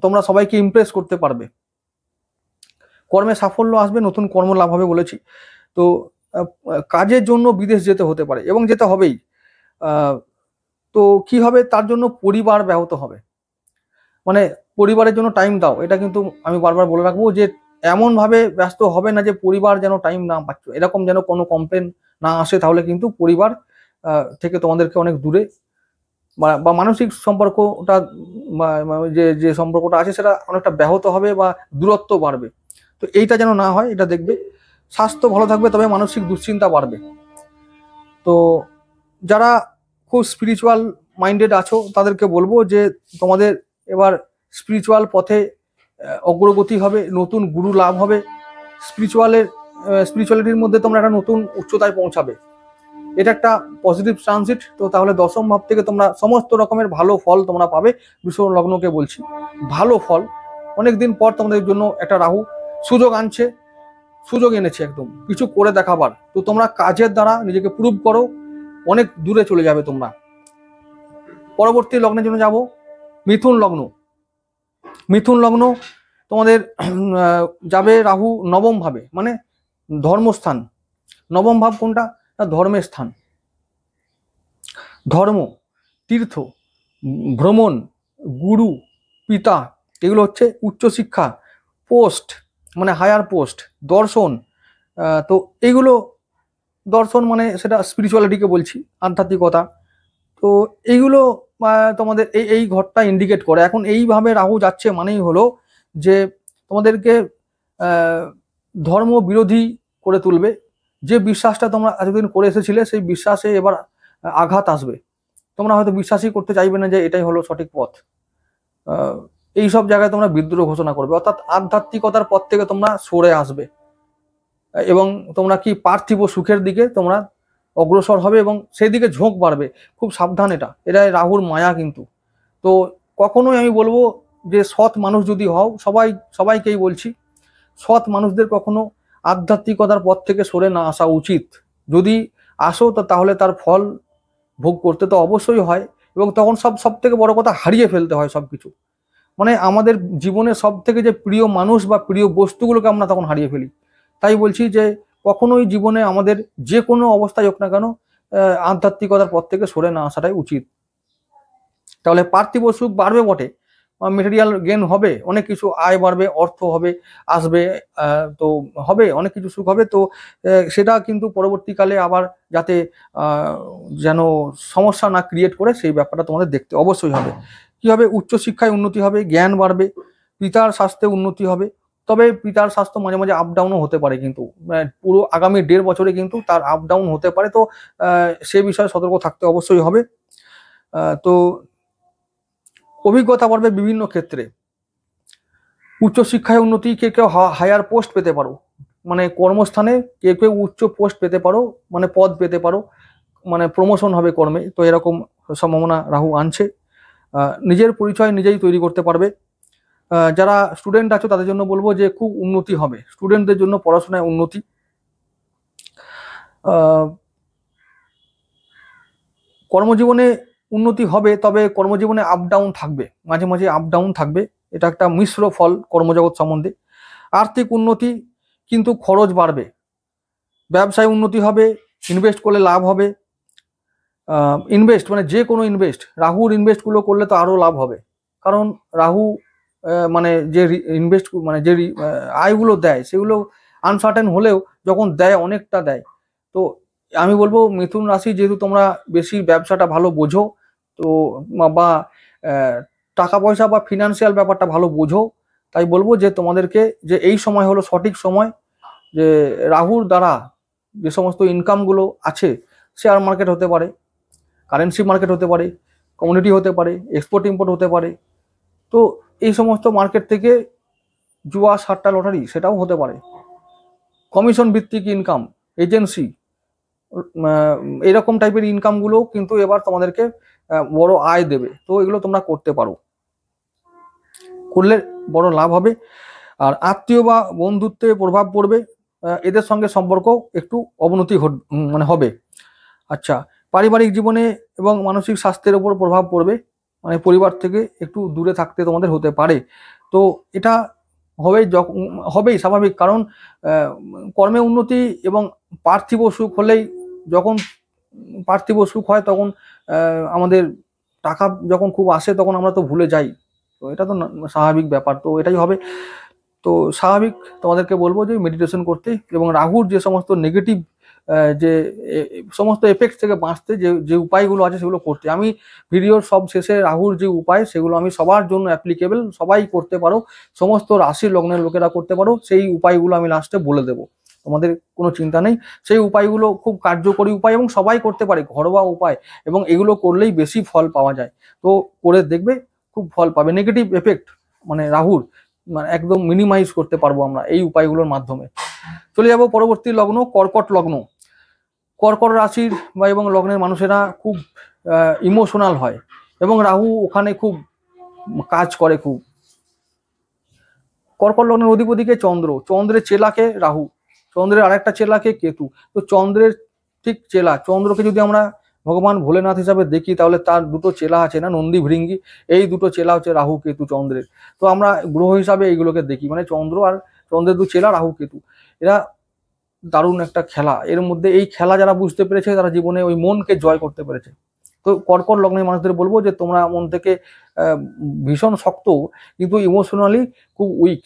তোমরা সবাইকে ইমপ্রেস করতে পারবে, কর্মে সাফল্য আসবে, নতুন কর্ম লাভ হবে বলেছি। তো কাজের জন্য বিদেশ যেতে হতে পারে এবং যেতে হবেই। তো কি হবে, তার জন্য পরিবার ব্যাহত হবে, মানে পরিবারের জন্য টাইম দাও। এটা কিন্তু আমি বারবার বলে রাখবো যে এমন ভাবে ব্যস্ত হবে না যে পরিবার যেন টাইম না পাচ্ছ, এরকম যেন কোনো কমপ্লেন না আসে, তাহলে কিন্তু পরিবার থেকে তোমাদেরকে অনেক দূরে বা মানসিক সম্পর্কটা, যে সম্পর্কটা আছে সেটা অনেকটা ব্যাহত হবে বা দূরত্ব বাড়বে। তো এইটা যেন না হয়, এটা দেখবে। স্বাস্থ্য ভালো থাকবে, তবে মানসিক দুশ্চিন্তা বাড়বে। তো যারা খুব স্পিরিচুয়াল মাইন্ডেড আছো তাদেরকে বলবো যে তোমাদের এবার স্পিরিচুয়াল পথে অগ্রগতি হবে, নতুন গুরু লাভ হবে, স্পিরিচুয়ালিটির মধ্যে তোমরা একটা নতুন উচ্চতায় পৌঁছাবে। এটা একটা পজিটিভ ট্রানজিট। তো তাহলে দশম ভাব থেকে তোমরা সমস্ত রকমের ভালো ফল তোমরা পাবে। বৃষ লগ্নকে বলছি, ভালো ফল। অনেকদিন পর তোমাদের জন্য একটা রাহু সুযোগ এনেছে একদম কিছু করে দেখাবার। তো তোমরা কাজের দ্বারা নিজেকে প্রুভ করো, অনেক দূরে চলে যাবে তোমরা। পরবর্তী লগ্নের জন্য যাব, মিথুন লগ্ন। মিথুন লগ্ন তোমাদের যাবে রাহু নবম ভাবে, মানে ধর্মস্থান। নবম ভাব কোনটা, ধর্মের স্থান। ধর্ম, তীর্থ, ভ্রমণ, গুরু, পিতা, এগুলো হচ্ছে উচ্চশিক্ষা, পোস্ট মানে হায়ার পোস্ট, দর্শন। তো এইগুলো, দর্শন মানে সেটা স্পিরিচুয়ালিটিকে বলছি, আধ্যাত্মিকতা। তো এইগুলো তোমাদের এই এই ঘরটা ইন্ডিকেট করে। এখন এইভাবে রাহু যাচ্ছে মানেই হলো যে তোমাদেরকে ধর্ম বিরোধী করে তুলবে। যে বিশ্বাসটা তোমরা এতদিন করে এসেছিলে সেই বিশ্বাসে এবার আঘাত আসবে। তোমরা হয়তো বিশ্বাসই করতে চাইবে না যে এটাই হলো সঠিক পথ। এই সব জায়গায় তোমরা বিদ্রোহ ঘোষণা করবে, অর্থাৎ আধ্যাত্মিকতার পথ থেকে তোমরা সরে আসবে এবং তোমরা কি পার্থিব সুখের দিকে তোমরা অগ্রসর হবে এবং সেই দিকে ঝোঁক বাড়বে। খুব সাবধান, এটা রাহুর মায়া কিন্তু। তো কখনোই আমি বলবো যে সৎ মানুষ যদি হও, সবাইকেই বলছি, সৎ মানুষদের কখনো আধ্যাত্মিকতার পথ থেকে সরে না আসা উচিত। যদি আসো তো তাহলে তার ফল ভোগ করতে তো অবশ্যই হয়, এবং তখন সব থেকে বড় কথা হারিয়ে ফেলতে হয় সবকিছু। মানে আমাদের জীবনে সব থেকে যে প্রিয় মানুষ বা প্রিয় বস্তুগুলোকে আমরা তখন হারিয়ে ফেলি। তাই বলছি যে কখনোই জীবনে আমাদের যে কোনো অবস্থায় হোক না কেন আধ্যাত্মিকতার পথ থেকে সরে না আসাটাই উচিত। তাহলে পার্থিব সুখ বাড়বে বটে, মেটেরিয়াল গেন হবে, অনেক কিছু আয় বাড়বে, অর্থ হবে, আসবে, তো হবে অনেক কিছু সুখ হবে। তো সেটা কিন্তু পরবর্তীকালে আবার যাতে যেন সমস্যা না ক্রিয়েট করে সেই ব্যাপারটা তোমাদের দেখতে অবশ্যই হবে। কি হবে? উচ্চশিক্ষায় উন্নতি হবে, জ্ঞান বাড়বে, পিতার স্বাস্থ্যে উন্নতি হবে। তবে পিতার স্বাস্থ্য মাঝে মাঝে আপ ডাউনও হতে পারে, কিন্তু পুরো আগামী 1.5 বছরে কিন্তু তার আপ ডাউন হতে পারে। তো সে বিষয়ে সতর্ক থাকতে অবশ্যই হবে। তো অভিজ্ঞতা বাড়বে বিভিন্ন ক্ষেত্রে, উচ্চশিক্ষায় উন্নতি, কেউ কেউ হায়ার পোস্ট পেতে পারো, মানে কর্মস্থানে কেউ কেউ উচ্চ পোস্ট পেতে পারো, মানে পদ পেতে পারো, মানে প্রমোশন হবে কর্মে। তো এরকম সম্ভাবনা রাহু আনছে। নিজের পরিচয় নিজেই তৈরি করতে পারবে। যারা স্টুডেন্ট আছো তাদের জন্য বলবো যে খুব উন্নতি হবে, স্টুডেন্টদের জন্য পড়াশোনায় উন্নতি। কর্মজীবনে উন্নতি হবে, তবে কর্মজীবনে আপ ডাউন থাকবে, মাঝে মাঝে আপ ডাউন থাকবে। এটা একটা মিশ্র ফল কর্মজগৎ সম্বন্ধে। আর্থিক উন্নতি, কিন্তু খরচ বাড়বে। ব্যবসায় উন্নতি হবে, ইনভেস্ট করলে লাভ হবে। ইনভেস্ট মানে যে কোনো ইনভেস্ট, রাহুর ইনভেস্টগুলো করলে তো আরও লাভ হবে। কারণ রাহু মানে যে ইনভেস্ট মানে যে আয়গুলো দেয় সেগুলো আনসার্টেন হলেও যখন দেয় অনেকটা দেয়। তো আমি বলবো মিথুন রাশি, যেহেতু তোমরা বেশি ব্যবসাটা ভালো বোঝো, তো বা টাকা পয়সা বা ফিনান্সিয়াল ব্যাপারটা ভালো বোঝো, তাই বলবো যে তোমাদেরকে যে এই সময় হলো সঠিক সময়, যে রাহুর দ্বারা যে সমস্ত ইনকামগুলো আছে, শেয়ার মার্কেট হতে পারে, কারেন্সি মার্কেট হতে পারে, কমিউনিটি হতে পারে, এক্সপোর্ট ইম্পোর্ট হতে পারে। তো এই সমস্ত মার্কেট থেকে জুয়া, সাট্টা, লটারি সেটাও হতে পারে, কমিশন ভিত্তিক ইনকাম, এজেন্সি, এরকম টাইপের ইনকামগুলো কিন্তু এবার তোমাদেরকে বড় আয় দেবে। তো এগুলো তোমরা করতে পারো, করলে বড় লাভ হবে। আর আত্মীয় বা বন্ধুত্বে প্রভাব পড়বে, এদের সঙ্গে সম্পর্ক একটু অবনতি মানে হবে। আচ্ছা, পারিবারিক জীবনে এবং মানসিক স্বাস্থ্যের উপর প্রভাব পড়বে, মানে পরিবার থেকে একটু দূরে থাকতে তোমাদের হতে পারে। তো এটা হবেই স্বাভাবিক, কারণ কর্মে উন্নতি এবং পার্থিব সুখ হলেই, যখন পার্থিব সুখ হয় তখন আমাদের টাকা যখন খুব আসে তখন আমরা তো ভুলে যাই। তো এটা তো স্বাভাবিক ব্যাপার, তো এটাই হবে। তো স্বাভাবিক তোমাদেরকে বলবো যে মেডিটেশন করতে এবং রাহুর যে সমস্ত নেগেটিভ যে সমস্ত এফেক্ট থেকে বাঁচতে যে উপায়গুলো আছে সেগুলো করতে। আমি ভিডিওর সব শেষে রাহুর যে উপায় সেগুলো আমি সবার জন্য অ্যাপ্লিকেবল, সবাই করতে পারো, সমস্ত রাশি লগ্নের লোকেরা করতে পারো, সেই উপায়গুলো আমি লাস্টে বলে দেবো, তোমাদের কোনো চিন্তা নেই। সেই উপায়গুলো খুব কার্যকরী উপায় এবং সবাই করতে পারে, ঘরোয়া উপায়, এবং এগুলো করলেই বেশি ফল পাওয়া যায়। তো করে দেখবে, খুব ফল পাবে। নেগেটিভ এফেক্ট মানে রাহুর মানে একদম মিনিমাইজ করতে পারবো আমরা এই উপায়গুলোর মাধ্যমে। চলে যাব পরবর্তী লগ্ন, কর্কট লগ্ন। কর্কট রাশির বা এবং লগ্নের মানুষেরা খুব ইমোশনাল হয় এবং রাহু ওখানে খুব কাজ করে খুব। কর্কট লগ্নের অধিপতিকে চন্দ্র, চন্দ্রের চেলাকে রাহু, চন্দ্রের আরেকটা চেলাকে কেতু। তো চন্দ্রের ঠিক চেলা, চন্দ্রকে যদি আমরা ভগবান ভোলেনাথ হিসাবে দেখি তাহলে তার দুটো চেলা আছে না, নন্দী ভৃঙ্গি, এই দুটো চেলা হচ্ছে রাহু কেতু চন্দ্রের। তো আমরা গ্রহ হিসাবে এইগুলোকে দেখি, মানে চন্দ্র আর চন্দ্রের দু চেলা রাহু কেতু। এরা দারুণ একটা খেলা, এর মধ্যে এই খেলা যারা বুঝতে পেরেছে তারা জীবনে ওই মনকে জয় করতে পেরেছে। তো কর্কট লগ্নের মানুষদের বলবো যে তোমরা মন থেকে ভীষণ শক্ত, কিন্তু ইমোশনালি খুব উইক।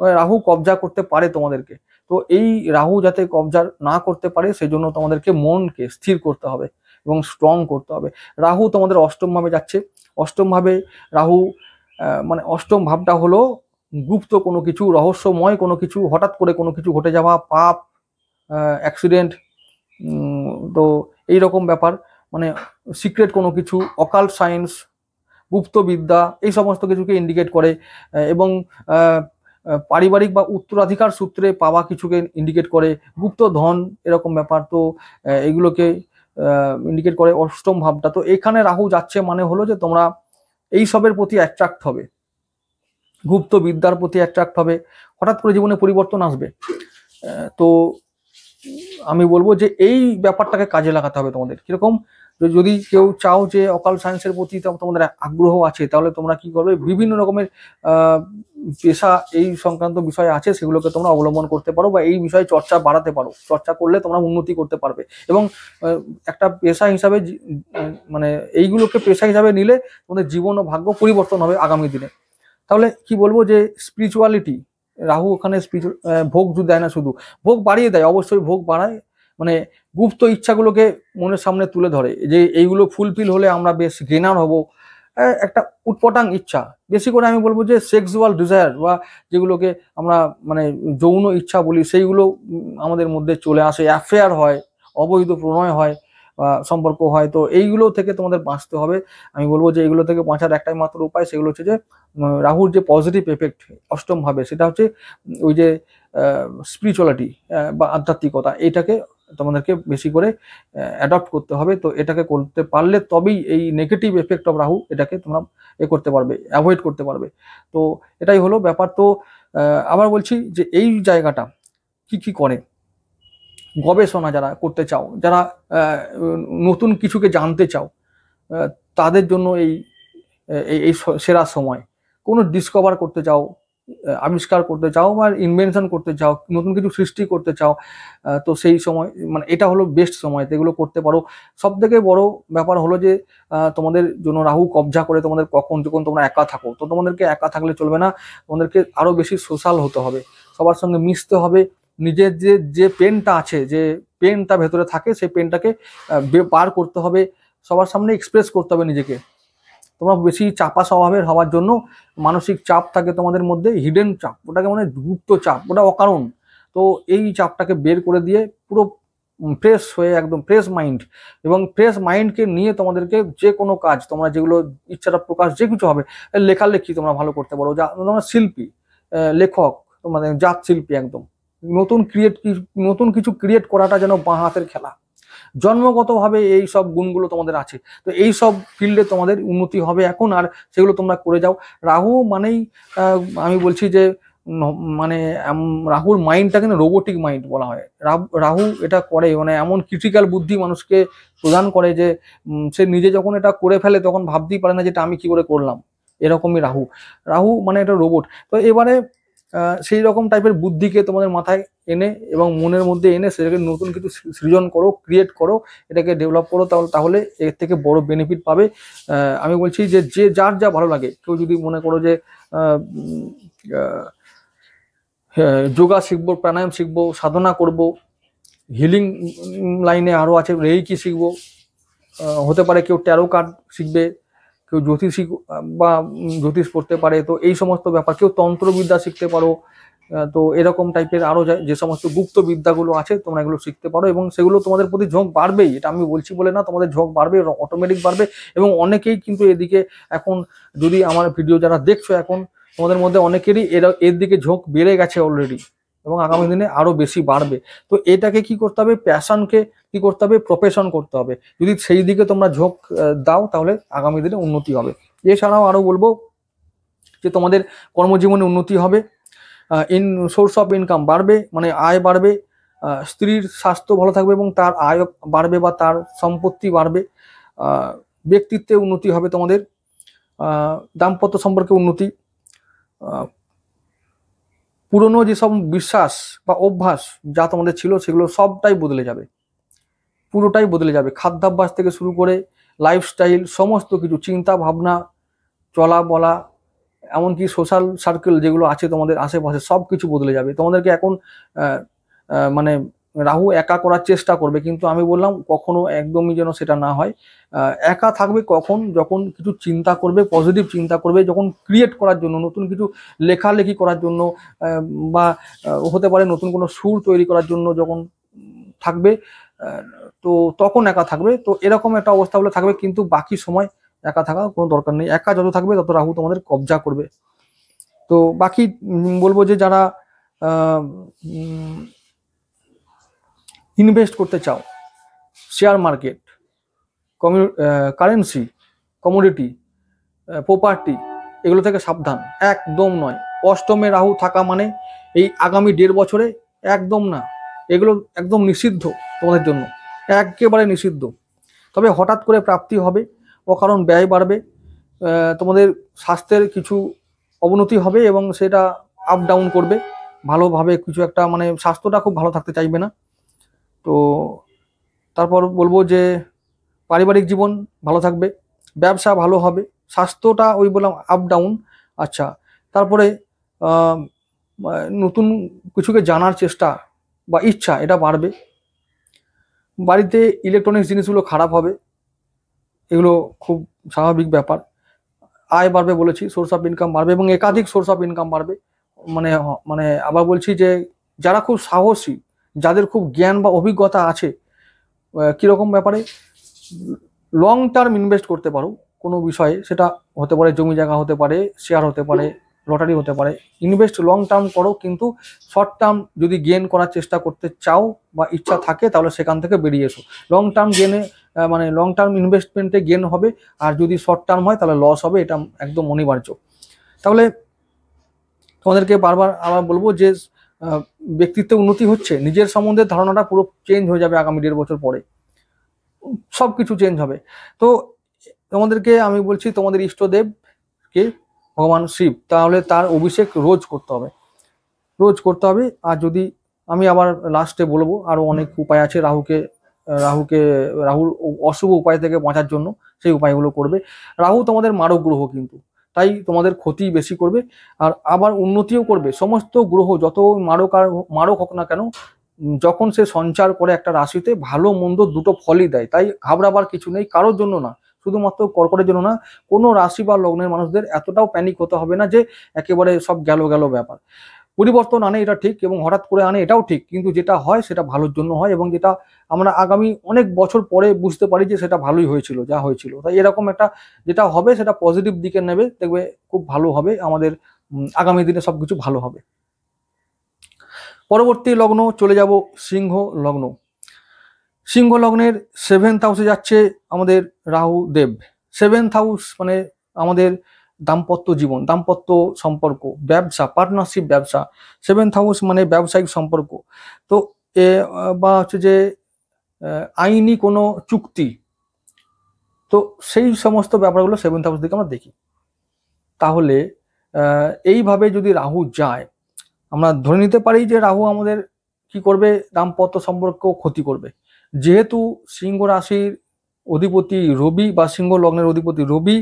রাহু কবজা করতে পারে তোমাদেরকে। তো এই রাহু যাতে কবজা না করতে পারে সেই জন্য তোমাদেরকে মনকে স্থির করতে হবে এবং স্ট্রং করতে হবে। রাহু তোমাদের অষ্টম ভাবে যাচ্ছে। অষ্টম ভাবে রাহু মানে অষ্টম ভাবটা হলো গুপ্ত কোনো কিছু, রহস্যময় কোনো কিছু, হঠাৎ করে কোনো কিছু ঘটে যাওয়া, পাপ, অ্যাক্সিডেন্ট, তো এইরকম ব্যাপার, মানে সিক্রেট কোনো কিছু, অকাল্ট সায়েন্স, গুপ্ত বিদ্যা, এই সমস্ত কিছুকে ইন্ডিকেট করে। এবং পারিবারিক বা উত্তরাধিকার সূত্রে পাওয়া কিছুকে ইন্ডিকেট করে, গুপ্ত ধন, এরকম ব্যাপার। তো এইগুলোকে ইন্ডিকেট করে অষ্টম ভাবটা। তো এখানে রাহু যাচ্ছে মানে হলো যে তোমরা এই সবের প্রতি অ্যাট্রাক্ট হবে, গুপ্ত বিদ্যার প্রতি অ্যাট্রাক্ট হবে, হঠাৎ করে জীবনে পরিবর্তন আসবে। তো আমি বলবো যে এই ব্যাপারটাকে কাজে লাগাতে হবে তোমাদের। কিরকম, যদি কেউ চাও যে অকাল সায়েন্সের প্রতি তোমাদের আগ্রহ আছে, তাহলে তোমরা কি করবে, বিভিন্ন রকমের পেশা এই সংক্রান্ত বিষয় আছে, সেগুলোকে তোমরা অবলম্বন করতে পারো বা এই বিষয়ে চর্চা বাড়াতে পারো। চর্চা করলে তোমরা উন্নতি করতে পারবে এবং একটা পেশা হিসাবে মানে এইগুলোকে পেশা হিসাবে নিলে তোমাদের জীবন ও ভাগ্য পরিবর্তন হবে আগামী দিনে। তাহলে কি বলবো যে স্পিরিচুয়ালিটি, রাহু ওখানে ভোগ দেয় না, শুধু ভোগ বাড়িয়ে দেয়, অবশ্যই ভোগ বাড়ায়, মানে গুপ্ত ইচ্ছাগুলোকে মনের সামনে তুলে ধরে যে এইগুলো ফুলফিল হলে আমরা বেশ গেনার হব, একটা উটপটাং ইচ্ছা। বেশি করে আমি বলবো যে সেক্সুয়াল ডিজায়ার বা যেগুলোকে আমরা মানে যৌন ইচ্ছা বলি, সেইগুলো আমাদের মধ্যে চলে আসে, অ্যাফেয়ার হয়, অবৈধ প্রণয় হয়, সম্পর্ক হয়। তো এইগুলো থেকে তোমাদের বাঁচতে হবে। আমি বলবো যে এইগুলো থেকে বাঁচার একটাই মাত্র উপায়, সেগুলো হচ্ছে যে রাহুর যে পজিটিভ এফেক্ট অষ্টম ভাবে, সেটা হচ্ছে ওই যে স্পিরিচুয়ালিটি বা আধ্যাত্মিকতা, এটাকে তোমাদেরকে বেশি করে অ্যাডপ্ট করতে হবে। তো এটাকে করতে পারলে তবেই এই নেগেটিভ এফেক্ট অফ রাহু, এটাকে তোমরা করতে পারবে, অ্যাভয়েড করতে পারবে। তো এটাই হলো ব্যাপার। তো আবার বলছি যে এই জায়গাটা কি কি করে, গবেষণা যারা করতে চাও, যারা নতুন কিছুকে জানতে চাও, তাদের জন্য এই এই সেরা সময়। কোনো ডিসকভার করতে চাও, আবিষ্কার করতে চাও বা ইনভেনশন করতে চাও, নতুন কিছু সৃষ্টি করতে চাও, তো সেই সময় মানে এটা হলো বেস্ট সময়, এগুলো করতে পারো। সব থেকে বড় ব্যাপার হলো যে তোমাদের জন্য রাহু কবজা করে তোমাদের কখন যখন তোমরা একা থাকো, তো তোমাদেরকে একা থাকলে চলবে না, তোমাদেরকে আরো বেশি সোশ্যাল হতে হবে, সবার সঙ্গে মিশতে হবে। নিজের যে পেনটা আছে, যে পেনটা ভেতরে থাকে, সেই পেনটাকে বার করতে হবে, সবার সামনে এক্সপ্রেস করতে হবে নিজেকে। তোমরা বেশি চাপা স্বভাবের হওয়ার জন্য মানসিক চাপ থাকে তোমাদের মধ্যে, হিডেন চাপ, ওটাকে মানে গুপ্ত চাপ, ওটা অকারণ। তো এই চাপটাকে বের করে দিয়ে পুরো ফ্রেশ হয়ে, একদম ফ্রেশ মাইন্ড, এবং ফ্রেশ মাইন্ডকে নিয়ে তোমাদেরকে যে কোনো কাজ, তোমরা যেগুলো ইচ্ছাটা প্রকাশ যে কিছু হবে, লেখালেখি তোমরা ভালো করতে পারো, যা তোমরা শিল্পী, লেখক, তোমাদের জাত শিল্পী, একদম নতুন কিছু ক্রিয়েট করাটা যেন বাঁ হাতের খেলা। জন্মগতভাবে এই সব গুণগুলো তোমাদের আছে। তো এই সব ফিল্ডে তোমাদের উন্নতি হবে এখন, আর সেগুলো তোমরা করে যাও। রাহু মানেই আমি বলছি যে মানে রাহুর মাইন্ডটা কিন্তু রোবোটিক মাইন্ড বলা হয়। রাহু এটা করে, মানে এমন ক্রিটিক্যাল বুদ্ধি মানুষকে প্রদান করে যে সে নিজে যখন এটা করে ফেলে তখন ভাবতেই পারে না যেটা আমি কি করে করলাম। এরকমই রাহু মানে এটা রোবট। তো এবারে সেই রকম টাইপের বুদ্ধিকে তোমাদের মাথায় এনে এবং মনের মধ্যে এনে সেটাকে নতুন কিছু সৃজন করো, ক্রিয়েট করো, এটাকে ডেভেলপ করো, তাহলে এর থেকে বড় বেনিফিট পাবে। আমি বলছি যে যার যা ভালো লাগে, কেউ যদি মনে করো যে যোগা শিখবো, প্রাণায়াম শিখবো, সাধনা করব, হিলিং লাইনে আরও আছে, রেইকি শিখবো, হতে পারে কেউ ট্যারো কার্ড শিখবে, কেউ জ্যোতিষী বা জ্যোতিষ পড়তে পারে। তো এই সমস্ত ব্যাপার, কেউ তন্ত্রবিদ্যা শিখতে পারো। তো এরকম টাইপের আরো যে সমস্ত গুপ্ত বিদ্যাগুলো আছে তোমরা এগুলো শিখতে পারো, এবং সেগুলো তোমাদের প্রতি ঝোঁক বাড়বেই, এটা আমি বলছি বলে না, তোমাদের ঝোঁক বাড়বে, অটোমেটিক বাড়বে। এবং অনেকেই কিন্তু এদিকে এখন, যদি আমার ভিডিও যারা দেখছো এখন, তোমাদের মধ্যে অনেকেরই এর দিকে ঝোঁক বেড়ে গেছে অলরেডি, এবং আগামী দিনে আরো বেশি বাড়বে। তো এটাকে কি করতে হবে, প্যাশনকে কি করতে হবে, প্রফেশন করতে হবে। যদি সেই দিকে তোমরা ঝোঁক দাও, তাহলে আগামী দিনে উন্নতি হবে। এছাড়াও আরো বলবো যে তোমাদের কর্মজীবনে উন্নতি হবে, সোর্স অফ ইনকাম বাড়বে, মানে আয় বাড়বে, স্ত্রীর স্বাস্থ্য ভালো থাকবে এবং তার আয় বাড়বে বা তার সম্পত্তি বাড়বে, ব্যক্তিত্বে উন্নতি হবে তোমাদের, দাম্পত্য সম্পর্কে উন্নতি, পুরনো যেসব বিশ্বাস বা অভ্যাস যা তোমাদের ছিল সেগুলো সবটাই বদলে যাবে, পুরোটাই বদলে যাবে। খাদ্যাভ্যাস থেকে শুরু করে লাইফস্টাইল, সমস্ত কিছু চিন্তা ভাবনা, চলা বলা, এমনকি সোশ্যাল সার্কেল যেগুলো আছে তোমাদের আশেপাশে সব কিছু বদলে যাবে। তোমাদেরকে এখন মানে রাহু একা করার চেষ্টা করবে, কিন্তু আমি বললাম কখনো একদমই যেন সেটা না হয়। একা থাকবে কখন, যখন কিছু চিন্তা করবে, পজিটিভ চিন্তা করবে, যখন ক্রিয়েট করার জন্য, নতুন কিছু লেখালেখি করার জন্য, বা হতে পারে নতুন কোনো সুর তৈরি করার জন্য যখন থাকবে, তো তখন একা থাকবে। তো এরকম একটা অবস্থা হলে থাকবে, কিন্তু বাকি সময় একা থাকা কোনো দরকার নেই। একা যত থাকবে তত রাহু তোমাদের কবজা করবে। তো বাকি বলবো যে যারা ইনভেস্ট করতে চাও, share market, currency, commodity, property, এগুলো থেকে সাবধান, একদম নয়। অষ্টমে রাহু থাকা মানে এই আগামী 1.5 বছরে একদম না, এগুলো একদম নিষিদ্ধ তোমাদের জন্য, একেবারে নিষিদ্ধ। তবে হঠাৎ করে প্রাপ্তি হবে, অকারণ ব্যয় বাড়বে, তোমাদের স্বাস্থ্যের কিছু অবনতি হবে এবং সেটা আপ ডাউন করবে ভালোভাবে, কিছু একটা মানে স্বাস্থ্যটা খুব ভালো থাকতে চাইবে না। তো তারপর বলবো যে পারিবারিক জীবন ভালো থাকবে, ব্যবসা ভালো হবে, স্বাস্থ্যটা ওই বললাম আপ ডাউন। আচ্ছা, তারপরে নতুন কিছুকে জানার চেষ্টা বা ইচ্ছা এটা বাড়বে। বাড়িতে ইলেকট্রনিক্স জিনিসগুলো খারাপ হবে, এগুলো খুব স্বাভাবিক ব্যাপার। আয় বাড়বে বলেছি, সোর্স অফ ইনকাম বাড়বে এবং একাধিক সোর্স অফ ইনকাম বাড়বে। মানে মানে আবার বলছি যে যারা খুব সাহসী, যাদের খুব জ্ঞান বা অভিজ্ঞতা আছে, কীরকম ব্যাপারে, লং টার্ম ইনভেস্ট করতে পারো কোনো বিষয়ে, সেটা হতে পারে জমি জায়গা, হতে পারে শেয়ার, হতে পারে লটারি, হতে পারে। ইনভেস্ট লং টার্ম করো, কিন্তু শর্ট টার্ম যদি গেন করার চেষ্টা করতে চাও বা ইচ্ছা থাকে তাহলে সেখান থেকে বেরিয়ে এসো। লং টার্ম গেনে মানে লং টার্ম ইনভেস্টমেন্টে গেন হবে, আর যদি শর্ট টার্ম হয় তাহলে লস হবে, এটা একদম অনিবার্য। তাহলে তোমাদেরকে বারবার আবার বলবো যে ব্যক্তিত্বে উন্নতি হচ্ছে, নিজের সম্বন্ধে ধারণাটা পুরো চেঞ্জ হয়ে যাবে আগামী 1.5 বছর পরে, সব কিছু চেঞ্জ হবে। তো তোমাদেরকে আমি বলছি তোমাদের ইষ্টদেবকে ভগবান শিব, তাহলে তার অভিষেক রোজ করতে হবে, রোজ করতে হবে। আর যদি আমি আবার লাস্টে বলবো আরো অনেক উপায় আছে রাহুর অশুভ উপায় থেকে বাঁচার জন্য, সেই উপায়গুলো করবে। রাহু তোমাদের মারক গ্রহ, কিন্তু তাই তোমাদের ক্ষতি বেশি করবে আর আবার উন্নতিও করবে। সমস্ত গ্রহ যত মারক হোক না কেন, যখন সে সঞ্চার করে একটা রাশিতে, ভালো মন্দ দুটো ফলই দেয়। তাই ঘাবড়াবার কিছু নেই, কারোর জন্য না, শুধুমাত্র কর্কটের জন্য না, কোনো রাশি বা লগ্নের মানুষদের এতটাও প্যানিক হতে হবে না যে একেবারে সব গেল ব্যাপার। পরিবর্তন আনে এটা ঠিক, এবং হঠাৎ করে আনে এটাও ঠিক, কিন্তু যেটা হয় সেটা ভালোর জন্য হয়, এবং যেটা আমরা আগামী অনেক বছর পরে বুঝতে পারি যে সেটা ভালোই হয়েছিল যা হয়েছিল। তাই এরকম একটা যেটা হবে সেটা পজিটিভ দিকে নেবে, দেখবে খুব ভালো হবে, আমাদের আগামী দিনে সবকিছু ভালো হবে। পরবর্তী লগ্ন চলে যাব সিংহ লগ্ন। সিংহ লগ্নের 7th হাউসে যাচ্ছে আমাদের রাহু দেব। 7th হাউস মানে আমাদের দাম্পত্য জীবন, দাম্পত্য সম্পর্ক, ব্যবসা, পার্টনারশিপ, ব্যবসা। 7th হাউস মানে ব্যবসায়িক সম্পর্ক। তো বা হচ্ছে যে আইনি কোনো চুক্তি, তো সেই সমস্ত ব্যাপারগুলো 7th হাউস থেকে আমরা দেখি। তাহলে এইভাবে যদি রাহু যায়, আমরা ধরে নিতে পারি যে রাহু আমাদের কি করবে, দাম্পত্য সম্পর্ক ক্ষতি করবে। যেহেতু সিংহ রাশির অধিপতি রবি বা সিংহ লগ্নের অধিপতি রবি,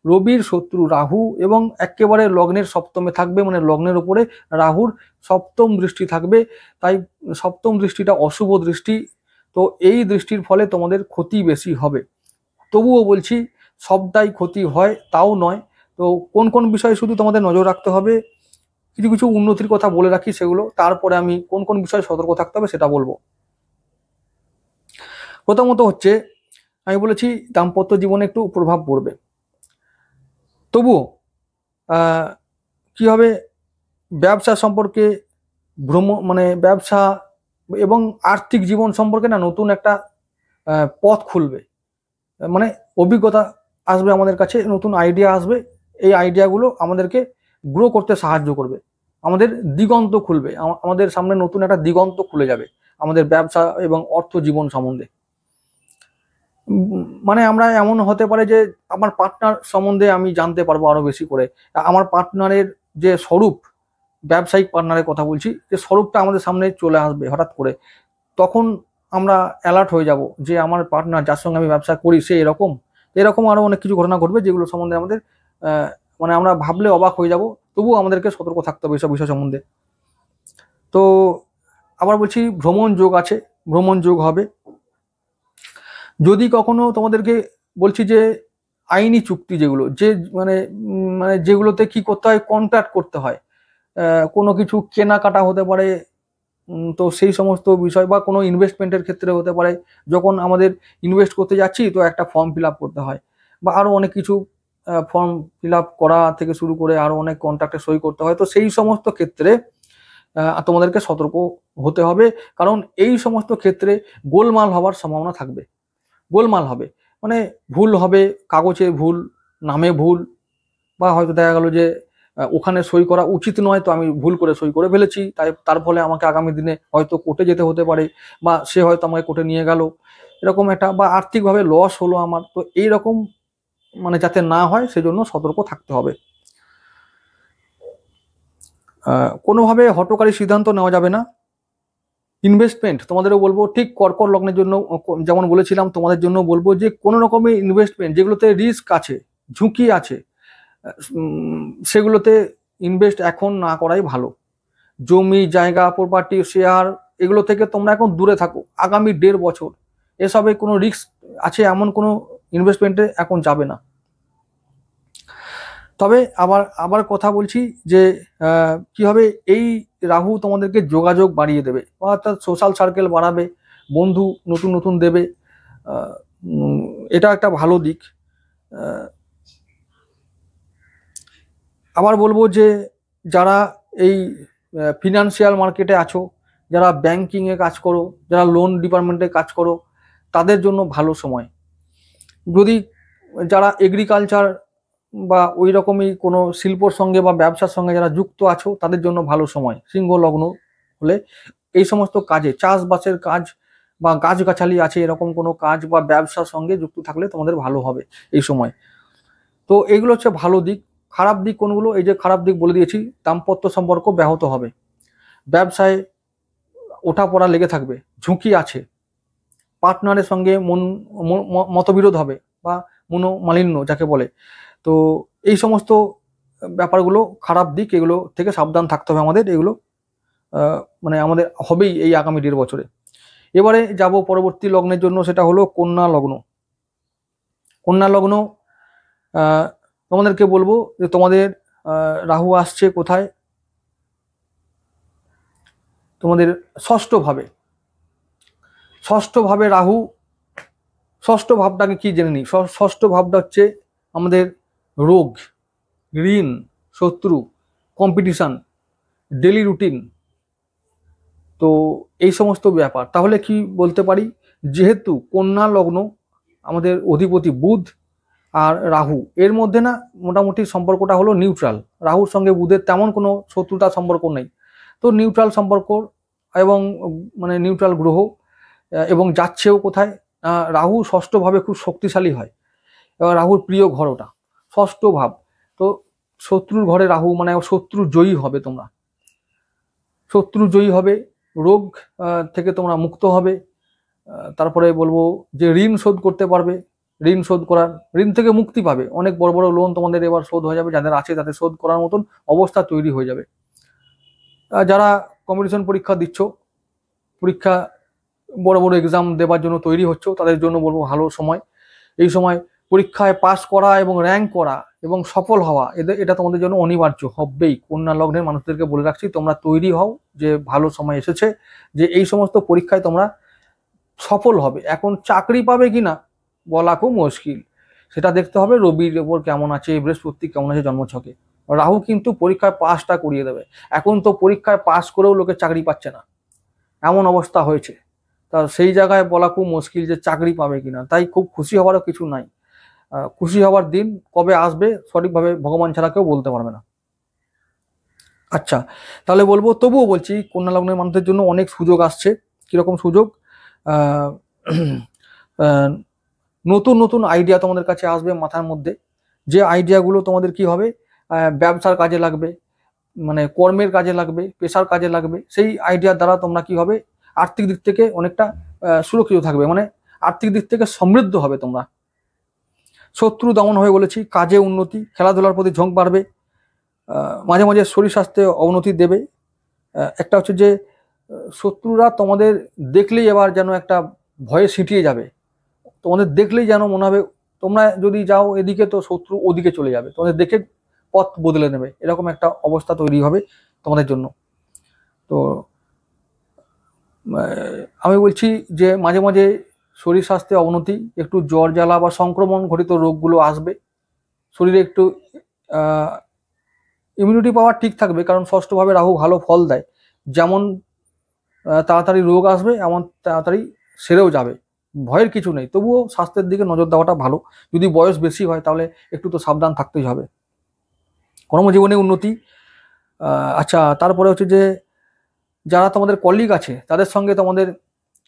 রবির শত্রু রাহু, এবং একেবারে লগ্নের সপ্তমে থাকবে, মানে লগ্নের উপরে রাহুর সপ্তম দৃষ্টি থাকবে। তাই সপ্তম দৃষ্টিটা অশুভ দৃষ্টি, তো এই দৃষ্টির ফলে তোমাদের ক্ষতি বেশি হবে। তবুও বলছি সবটাই ক্ষতি হয় তাও নয়। তো কোন কোন বিষয়ে শুধু তোমাদের নজর রাখতে হবে, কিছু উন্নতির কথা বলে রাখি সেগুলো, তারপরে আমি কোন কোন বিষয়ে সতর্ক থাকতে হবে সেটা বলবো। প্রথমত হচ্ছে, আমি বলেছি দাম্পত্য জীবনে একটু প্রভাব পড়বে, তবুও কি হবে, ব্যবসা সম্পর্কে মানে ব্যবসা এবং আর্থিক জীবন সম্পর্কে না নতুন একটা পথ খুলবে, মানে অভিজ্ঞতা আসবে আমাদের কাছে, নতুন আইডিয়া আসবে। এই আইডিয়াগুলো আমাদেরকে গ্রো করতে সাহায্য করবে, আমাদের দিগন্ত খুলবে, আমাদের সামনে নতুন একটা দিগন্ত খুলে যাবে আমাদের ব্যবসা এবং অর্থ জীবন সম্বন্ধে। মানে আমরা এমন হতে পারে যে আমার পার্টনার সম্বন্ধে আমি জানতে পারবো আরো বেশি করে, আমার পার্টনারের যে স্বরূপ, ব্যবসায়িক পার্টনারের কথা বলছি, যে স্বরূপটা আমাদের সামনে চলে আসবে হঠাৎ করে, তখন আমরা অ্যালার্ট হয়ে যাব যে আমার পার্টনার যার সঙ্গে আমি ব্যবসা করি সে এরকম, এরকম আরো অনেক কিছু ঘটনা ঘটবে যেগুলো সম্বন্ধে আমাদের মানে আমরা ভাবলে অবাক হয়ে যাব, তবুও আমাদেরকে সতর্ক থাকতে হবে এসব বিষয় সম্বন্ধে। তো আবার বলছি, ভ্রমণ যোগ আছে, ভ্রমণ যোগ হবে। যদি কখনো তোমাদেরকে বলছি যে আইনি চুক্তি যেগুলো, যে মানে মানে যেগুলোতে কি করতে হয়, কন্ট্রাক্ট করতে হয়, কোনো কিছু কেনাকাটা হতে পারে, তো সেই সমস্ত বিষয়, বা কোনো ইনভেস্টমেন্টের ক্ষেত্রে হতে পারে, যখন আমাদের ইনভেস্ট করতে যাচ্ছি তো একটা ফর্ম ফিল আপ করতে হয়, বা আরও অনেক কিছু ফর্ম ফিল আপ করা থেকে শুরু করে আরও অনেক কন্ট্রাক্টে সই করতে হয়। তো সেই সমস্ত ক্ষেত্রে তোমাদেরকে সতর্ক হতে হবে, কারণ এই সমস্ত ক্ষেত্রে গোলমাল হওয়ার সম্ভাবনা থাকবে। গোলমাল হবে মানে ভুল হবে, কাগজে ভুল, নামে ভুল, বা হয়তো দেখা গেল যে ওখানে সই করা উচিত নয়, তো আমি ভুল করে সই করে ফেলেছি, তাই তার ফলে আমাকে আগামী দিনে হয়তো কোর্টে যেতে হতে পারে, বা সে হয়তো আমাকে কোর্টে নিয়ে গেল, এরকম একটা, বা আর্থিকভাবে লস হলো আমার। তো এইরকম মানে যাতে না হয় সেজন্য সতর্ক থাকতে হবে। কোনোভাবে হঠকারী সিদ্ধান্ত নেওয়া যাবে না। ইনভেস্টমেন্ট তোমাদেরও বলবো, ঠিক কর্কট লগ্নের জন্য যেমন বলেছিলাম, তোমাদের জন্য বলবো যে কোনো রকমের ইনভেস্টমেন্ট যেগুলোতে রিস্ক আছে, ঝুঁকি আছে, সেগুলোতে ইনভেস্ট এখন না করাই ভালো। জমি জায়গা প্রপার্টি শেয়ার এগুলো থেকে তোমরা এখন দূরে থাকো। আগামী 1.5 বছর এসবে কোনো রিস্ক আছে এমন কোনো ইনভেস্টমেন্টে এখন যাবে না। তবে আবার আবার কথা বলছি যে কি হবে, এই রাহু তোমাদেরকে যোগাযোগ বাড়িয়ে দেবে, অর্থাৎ সোশ্যাল সার্কেল বাড়াবে, বন্ধু নতুন নতুন দেবে, এটা একটা ভালো দিক। আবার বলবো যে যারা এই ফিনান্সিয়াল মার্কেটে আছো, যারা ব্যাংকিংয়ে কাজ করো, যারা লোন ডিপার্টমেন্টে কাজ করো, তাদের জন্য ভালো সময়। যদি যারা এগ্রিকালচার বা ওই রকমই কোনো শিল্পর সঙ্গে বা ব্যবসার সঙ্গে যারা যুক্ত আছো, তাদের জন্য ভালো সময়। সিংহ লগ্ন হলে এই সমস্ত কাজে, চাষবাসের কাজ বা গাছগাছালি আছে এরকম কোনো কাজ বা ব্যবসার সঙ্গে যুক্ত থাকলে তোমাদের ভালো হবে এই সময়। তো এইগুলো হচ্ছে ভালো দিক। খারাপ দিক কোনগুলো, এই যে খারাপ দিক বলে দিয়েছি, দাম্পত্য সম্পর্ক ব্যাহত হবে, ব্যবসায় ওঠাপড়া লেগে থাকবে, ঝুঁকি আছে, পার্টনারের সঙ্গে মতবিরোধ হবে বা মনোমালিন্য যাকে বলে। তো এই সমস্ত ব্যাপারগুলো খারাপ দিক, এগুলো থেকে সাবধান থাকতে হবে আমাদের। এগুলো মানে আমাদের হবেই এই আগামী 1.5 বছরে। এবারে যাব পরবর্তী লগ্নের জন্য, সেটা হলো কন্যা লগ্ন। কন্যা লগ্ন তোমাদেরকে বলবো যে তোমাদের রাহু আসছে কোথায়, তোমাদের ষষ্ঠ ভাবে। ষষ্ঠ ভাবে রাহু, ষষ্ঠ ভাবটাকে কি জেনে নিই। ষষ্ঠ ভাবটা হচ্ছে আমাদের রোগ, ঋণ, শত্রু, কম্পিটিশন, ডেলি রুটিন, তো এই সমস্ত ব্যাপার। তাহলে কি বলতে পারি, যেহেতু কন্যা লগ্ন আমাদের অধিপতি বুধ আর রাহু, এর মধ্যে না মোটামুটি সম্পর্কটা হলো নিউট্রাল। রাহুর সঙ্গে বুধের তেমন কোনো শত্রুতা সম্পর্ক নেই, তো নিউট্রাল সম্পর্ক, এবং মানে নিউট্রাল গ্রহ, এবং যাচ্ছেও কোথায়, রাহু ষষ্ঠভাবে খুব শক্তিশালী হয়, এবার রাহুর প্রিয় ঘর ওটা ষষ্ঠ ভাব। তো শত্রুর ঘরে রাহু মানে শত্রু জয়ী হবে, তোমরা শত্রু জয়ী হবে, রোগ থেকে তোমরা মুক্ত হবে। তারপরে বলবো যে ঋণ শোধ করতে পারবে, ঋণ শোধ করার, ঋণ থেকে মুক্তি পাবে, অনেক বড় বড় লোন তোমাদের এবার শোধ হয়ে যাবে, যাদের আছে তাদের শোধ করার মতন অবস্থা তৈরি হয়ে যাবে। যারা কম্পিটিশন পরীক্ষা দিচ্ছ, পরীক্ষা বড় বড় এক্সাম দেবার জন্য তৈরি হচ্ছ, তাদের জন্য বলবো ভালো সময়। এই সময় পরীক্ষায় পাস করা এবং র্যাঙ্ক করা এবং সফল হওয়া, এটা তোমাদের জন্য অনিবার্য হবেই। কন্যা লগ্নের মানুষদেরকে বলে রাখছি, তোমরা তৈরি হও যে ভালো সময় এসেছে, যে এই সমস্ত পরীক্ষায় তোমরা সফল হবে। এখন চাকরি পাবে কিনা বলা খুব মুশকিল, সেটা দেখতে হবে রবির ওপর কেমন আছে, বৃহস্পতি কেমন আছে জন্মছকে। রাহু কিন্তু পরীক্ষায় পাসটা করিয়ে দেবে। এখন তো পরীক্ষায় পাস করেও লোকে চাকরি পাচ্ছে না, এমন অবস্থা হয়েছে। তা সেই জায়গায় বলা খুব মুশকিল যে চাকরি পাবে কিনা। তাই খুব খুশি হওয়ারও কিছু নাই, খুশি হওয়ার দিন কবে আসবে সঠিকভাবে ভগবান ছাড়া কেউ বলতে পারবে না। আচ্ছা, তাহলে বলবো, তবুও বলছি কন্যা লগ্নের মানুষদের জন্য অনেক সুযোগ আসছে। কিরকম সুযোগ, নতুন নতুন আইডিয়া তোমাদের কাছে আসবে মাথার মধ্যে, যে আইডিয়াগুলো তোমাদের কি হবে, ব্যবসার কাজে লাগবে, মানে কর্মের কাজে লাগবে, পেশার কাজে লাগবে। সেই আইডিয়ার দ্বারা তোমরা কি হবে, আর্থিক দিক থেকে অনেকটা সুরক্ষিত থাকবে, মানে আর্থিক দিক থেকে সমৃদ্ধ হবে তোমরা। শত্রু দমন হবে বলেছি, কাজে উন্নতি, খেলাধুলার প্রতি ঝোঁক বাড়বে, মাঝে মাঝে শরীর স্বাস্থ্যে অবনতি দেবে। একটা হচ্ছে যে শত্রুরা তোমাদের দেখলেই এবার যেন একটা ভয়ে সিঁটিয়ে যাবে, তোমাদের দেখলেই যেন মনে হবে তোমরা যদি যাও এদিকে তো শত্রু ওদিকে চলে যাবে, তোমাদের দেখে পথ বদলে নেবে, এরকম একটা অবস্থা তৈরি হবে তোমাদের জন্য। তো আমি বলছি যে মাঝে মাঝে শরীর স্বাস্থ্যে অবনতি, একটু জ্বর জ্বালা বা সংক্রমণ ঘটিত রোগগুলো আসবে, শরীরে একটু ইমিউনিটি পাওয়ার ঠিক থাকবে, কারণ ষষ্ঠভাবে রাহু ভালো ফল দেয়, যেমন তাড়াতাড়ি রোগ আসবে এমন তাড়াতাড়ি সেরেও যাবে, ভয়ের কিছু নেই, তবুও স্বাস্থ্যের দিকে নজর দেওয়াটা ভালো। যদি বয়স বেশি হয় তাহলে একটু তো সাবধান থাকতেই হবে। কর্মজীবনে উন্নতি। আচ্ছা, তারপরে হচ্ছে যে যারা তোমাদের কলিগ আছে তাদের সঙ্গে তোমাদের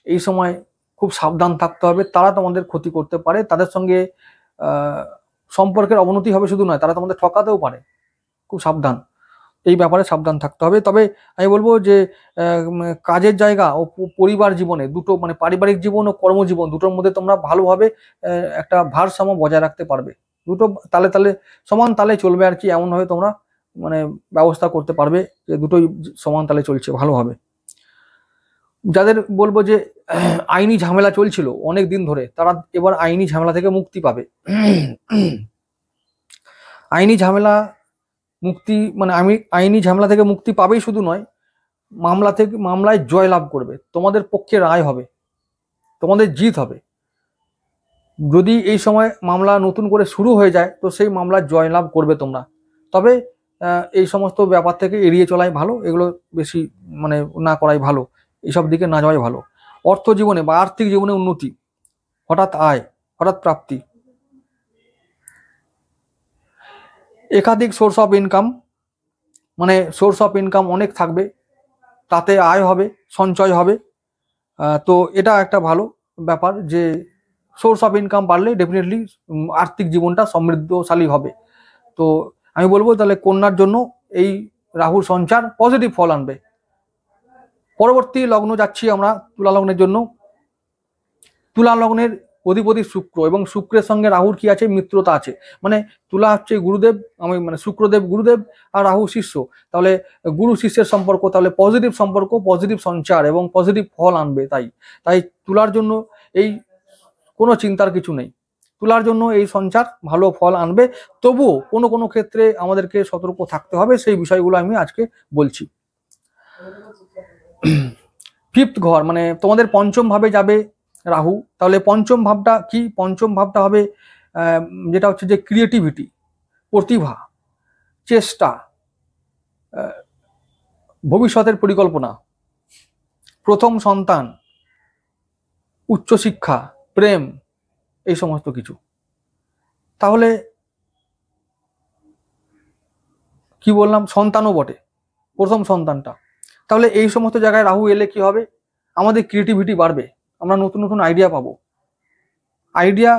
এই সময় খুব সাবধান থাকতে হবে, তারা তোমাদের ক্ষতি করতে পারে, তাদের সঙ্গে সম্পর্কের অবনতি হবে শুধু নয়, তারা তোমাদের ঠকাতেও পারে, খুব সাবধান, এই ব্যাপারে সাবধান থাকতে হবে। তবে আমি বলবো যে কাজের জায়গা ও পরিবার জীবনে দুটো, মানে পারিবারিক জীবন ও কর্মজীবন দুটোর মধ্যে তোমরা ভালোভাবে একটা ভারসাম্য বজায় রাখতে পারবে, দুটো তালে তালে সমান তালে চলবে আর কি, এমনভাবে তোমরা মানে ব্যবস্থা করতে পারবে যে দুটোই সমান তালে চলছে ভালোভাবে। যাদের বলবো যে আইনি ঝামেলা চলছিল অনেক দিন ধরে, তারা এবার আইনি ঝামেলা থেকে মুক্তি পাবে। আইনি ঝামেলা মুক্তি মানে আইনি ঝামেলা থেকে মুক্তি পাবেই শুধু নয়, মামলায় জয় লাভ করবে, তোমাদের পক্ষে রায় হবে, তোমাদের জিত হবে। যদি এই সময় মামলা নতুন করে শুরু হয়ে যায় তো সেই মামলায় জয় লাভ করবে তোমরা। তবে এই সমস্ত ব্যাপার থেকে এড়িয়ে চলাই ভালো, এগুলো বেশি মানে না করাই ভালো, এইসব দিকে না যাওয়াই ভালো। অর্থ জীবনে বা আর্থিক জীবনে উন্নতি, হঠাৎ আয়, হঠাৎ প্রাপ্তি, একাধিক সোর্স অফ ইনকাম, মানে সোর্স অফ ইনকাম অনেক থাকবে, তাতে আয় হবে, সঞ্চয় হবে। তো এটা একটা ভালো ব্যাপার যে সোর্স অফ ইনকাম বাড়লে ডেফিনেটলি আর্থিক জীবনটা সমৃদ্ধশালী হবে। তো আমি বলবো তাহলে কন্যার জন্য এই রাহুর সঞ্চার পজিটিভ ফল আনবে। পরবর্তী লগ্ন যাচ্ছি আমরা তুলা লগ্নের জন্য। তুলা লগ্নের অধিপতি শুক্র, এবং শুক্রের সঙ্গে রাহুর কি আছে, মিত্রতা আছে, মানে তুলা হচ্ছে গুরুদেব, আমি মানে শুক্রদেব গুরুদেব আর রাহু শিষ্য, তাহলে গুরু শিষ্যের সম্পর্ক, তাহলে পজিটিভ সম্পর্ক, পজিটিভ সঞ্চার এবং পজিটিভ ফল আনবে। তাই তুলার জন্য এই কোনো চিন্তার কিছু নেই, তুলার জন্য এই সঞ্চার ভালো ফল আনবে। তবুও কোনো কোনো ক্ষেত্রে আমাদেরকে সতর্ক থাকতে হবে, সেই বিষয়গুলো আমি আজকে বলছি। ফিফথ ঘর মানে তোমাদের পঞ্চম ভাবে যাবে রাহু, তাহলে পঞ্চম ভাবটা কি, পঞ্চম ভাবটা হবে যেটা হচ্ছে যে ক্রিয়েটিভিটি, প্রতিভা, চেষ্টা, ভবিষ্যতের পরিকল্পনা, প্রথম সন্তান, উচ্চশিক্ষা, প্রেম, এই সমস্ত কিছু। তাহলে কি বললাম, সন্তানও বটে, প্রথম সন্তানটা। তাহলে এই সমস্ত জায়গায় রাহু এলে কি হবে, আমাদের ক্রিয়েটিভিটি বাড়বে, আমরা নতুন নতুন আইডিয়া পাবো, আইডিয়া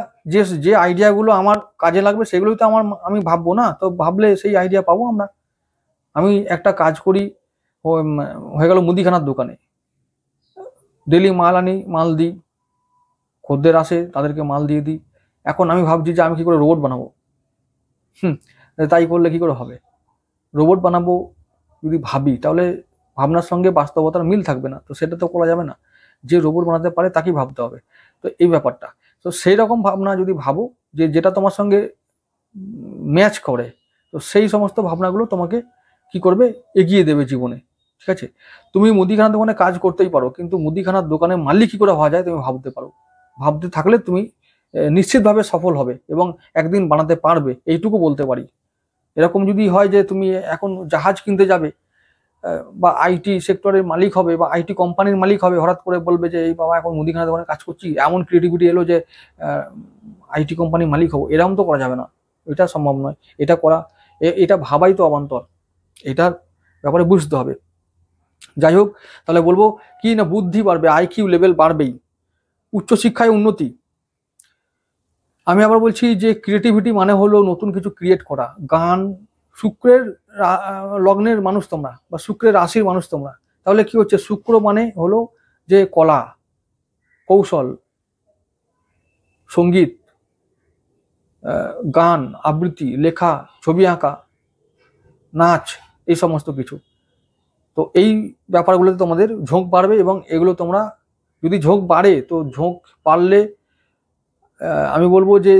যে আইডিয়াগুলো আমার কাজে লাগবে সেগুলোই তো আমি ভাববো না, তো ভাবলে সেই আইডিয়া পাবো আমরা। আমি একটা কাজ করি, হয়ে গেল মুদিখানার দোকানে, ডেলি মাল আনি, মাল দিই, খদ্দের আসে তাদেরকে মাল দিয়ে দিই। এখন আমি ভাবছি যে আমি কি করে রোবট বানাবো। তাই করলে কি করে হবে, রোবট বানাবো যদি ভাবি তাহলে ভাবনার সঙ্গে বাস্তবতার মিল থাকবে না, তো সেটা তো করা যাবে না, যে রোবট বানাতে পারে তাকেই ভাবতে হবে। তো এই ব্যাপারটা, তো সেই রকম ভাবনা যদি ভাবো যে যেটা তোমার সঙ্গে ম্যাচ করে, তো সেই সমস্ত ভাবনাগুলো তোমাকে কি করবে, এগিয়ে দেবে জীবনে। ঠিক আছে, তুমি মুদিখানার দোকানে কাজ করতেই পারো, কিন্তু মুদিখানার দোকানের মালিক কি করে হওয়া যায় তুমি ভাবতে পারো, ভাবতে থাকলে তুমি নিশ্চিতভাবে সফল হবে এবং একদিন বানাতে পারবে, এইটুকু বলতে পারি। এরকম যদি হয় যে তুমি এখন জাহাজ কিনতে যাবে বা আইটি সেক্টরের মালিক হবে বা আইটি কোম্পানির মালিক হবে, হঠাৎ করে বলবে যে এই বাবা এখন মুদিখানা দোকানে কাজ করছি, এমন ক্রিয়েটিভিটি এলো যে আইটি কোম্পানির মালিক হবো, এরকম তো করা যাবে না, এটা সম্ভব নয়। এটা করা, এটা ভাবাই তো অবান্তর, এটার ব্যাপারে বুঝতে হবে। যাই হোক, তাহলে বলবো কি না, বুদ্ধি বাড়বে, আইকিউ লেভেল বাড়বেই, উচ্চশিক্ষায় উন্নতি। আমি আবার বলছি যে ক্রিয়েটিভিটি মানে হলো নতুন কিছু ক্রিয়েট করা, গান, শুক্রের লগ্নের মানুষ তোমরা বা শুক্রের রাশির মানুষ তোমরা, তাহলে কি হচ্ছে, শুক্র মানে হলো যে কলা, কৌশল, সঙ্গীত, গান, আবৃত্তি, লেখা, ছবি আঁকা, নাচ, এই সমস্ত কিছু। তো এই ব্যাপারগুলোতে তোমাদের ঝোঁক বাড়বে, এবং এগুলো তোমরা যদি ঝোঁক বাড়ে, তো ঝোঁক বাড়লে আমি বলবো যে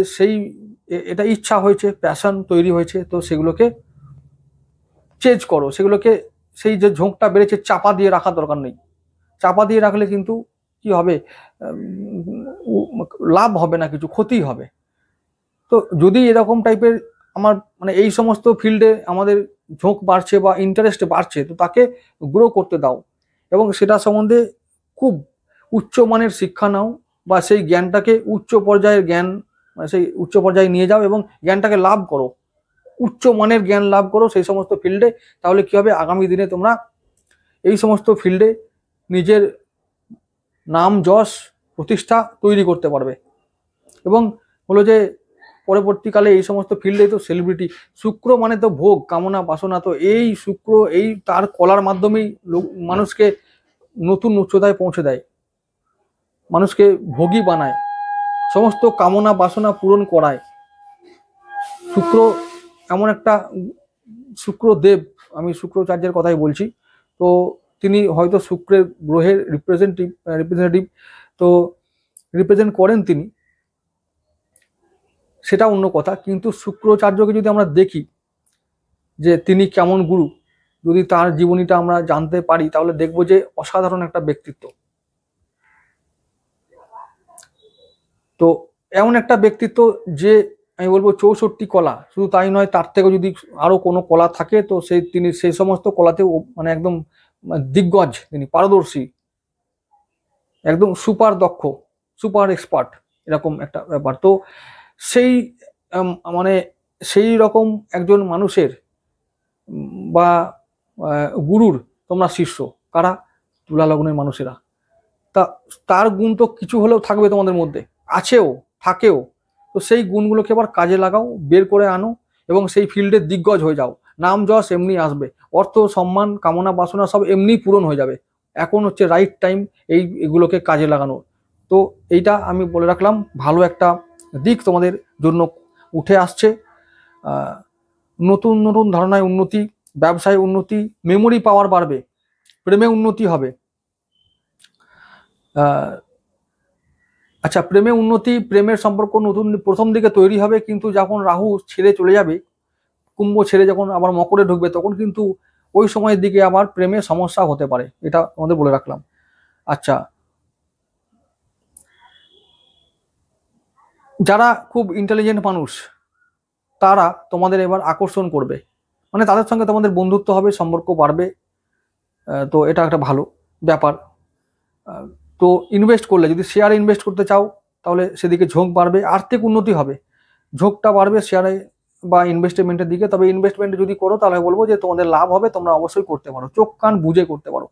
এটা ইচ্ছা হয়েছে, প্যাশন তৈরি হয়েছে, তো সেগুলোকে চেঞ্জ করো। সেগুলোকে, সেই যে ঝোঁকটা বেড়েছে চাপা দিয়ে রাখার দরকার নেই। চাপা দিয়ে রাখলে কিন্তু কি হবে, লাভ হবে না, কিছু ক্ষতি হবে। তো যদি এরকম টাইপের আমার মানে এই সমস্ত ফিল্ডে আমাদের ঝোঁক বাড়ছে বা ইন্টারেস্ট বাড়ছে, তো তাকে গ্রো করতে দাও, এবং সেটা সম্বন্ধে খুব উচ্চমানের শিক্ষা নাও, বা সেই জ্ঞানটাকে উচ্চ পর্যায়ের জ্ঞান, মানে সেই উচ্চ পর্যায়ে নিয়ে যাও এবং জ্ঞানটাকে লাভ করো, উচ্চ মানের জ্ঞান লাভ করো সেই সমস্ত ফিল্ডে। তাহলে কি হবে, আগামী দিনে তোমরা এই সমস্ত ফিল্ডে নিজের নাম, যশ, প্রতিষ্ঠা তৈরি করতে পারবে। এবং হলো যে পরবর্তীকালে এই সমস্ত ফিল্ডে তো সেলিব্রিটি, শুক্র মানে তো ভোগ, কামনা, বাসনা, তো এই শুক্র এই তার কলার মাধ্যমেই মানুষকে নতুন উচ্চতায় পৌঁছে দেয়, মানুষকে ভোগী বানায়, সমস্ত কামনা বাসনা পূরণ করায়। শুক্র এমন একটা, শুক্রদেব, আমি শুক্রাচার্যের কথাই বলছি, তো তিনি হয়তো শুক্রের গ্রহের রিপ্রেজেন্টেটিভ, তো রিপ্রেজেন্ট করেন তিনি, সেটা অন্য কথা। কিন্তু শুক্রাচার্যকে যদি আমরা দেখি যে তিনি কেমন গুরু, যদি তার জীবনীটা আমরা জানতে পারি, তাহলে দেখব যে অসাধারণ একটা ব্যক্তিত্ব। তো এমন একটা ব্যক্তিত্ব যে আমি বলবো 64 কলা, শুধু তাই নয়, তার থেকে যদি আরো কোনো কলা থাকে, তো তিনি সেই সমস্ত কলাতেও মানে একদম দিগ্গজ, তিনি পারদর্শী, একদম সুপার দক্ষ, সুপার এক্সপার্ট, এরকম একটা ব্যাপার। তো সেই মানে সেই রকম একজন মানুষের বা গুরুর তোমরা শিষ্য, কারা? তুলা লগ্নের মানুষেরা। তা তার গুণ তো কিছু হলেও থাকবে তোমাদের মধ্যে, আছেও, থাকেও। তো সেই গুণগুলোকে এবার কাজে লাগাও, বের করে আনো, এবং সেই ফিল্ডে দিগ্গজ হয়ে যাও। নাম যশ এমনি আসবে, অর্থ, সম্মান, কামনা বাসনা সব এমনি পূরণ হয়ে যাবে। এখন হচ্ছে রাইট টাইম এগুলোকে কাজে লাগানোর। তো এইটা আমি বলে রাখলাম, ভালো একটা দিক তোমাদের জন্য উঠে আসছে। নতুন নতুন ধারণায় উন্নতি, ব্যবসায় উন্নতি, মেমোরি পাওয়ার বাড়বে, প্রেমে উন্নতি হবে। আচ্ছা, প্রেমে উন্নতি, প্রেমের সম্পর্ক নতুন প্রথম দিকে তৈরি হবে, কিন্তু যখন রাহু ছেড়ে চলে যাবে, কুম্ভ ছেড়ে যখন আবার মকরে ঢুকবে, তখন কিন্তু ওই সময়ের দিকে আবার প্রেমের সমস্যা হতে পারে, এটা আমাদের বলে রাখলাম। আচ্ছা, যারা খুব ইন্টেলিজেন্ট মানুষ, তারা তোমাদের এবার আকর্ষণ করবে, মানে তাদের সঙ্গে তোমাদের বন্ধুত্ব হবে, সম্পর্ক বাড়বে। তো এটা একটা ভালো ব্যাপার। তো ইনভেস্ট করলে, যদি শেয়ারে ইনভেস্ট করতে চাও, তাহলে সেদিকে ঝোঁক বাড়বে, আর্থিক উন্নতি হবে, ঝোঁকটা বাড়বে শেয়ারে বা ইনভেস্টমেন্টের দিকে। তবে ইনভেস্টমেন্ট যদি করো, তাহলে বলবো যে তোমাদের লাভ হবে, তোমরা অবশ্যই করতে পারো, চোখ কান বুঝে করতে পারো।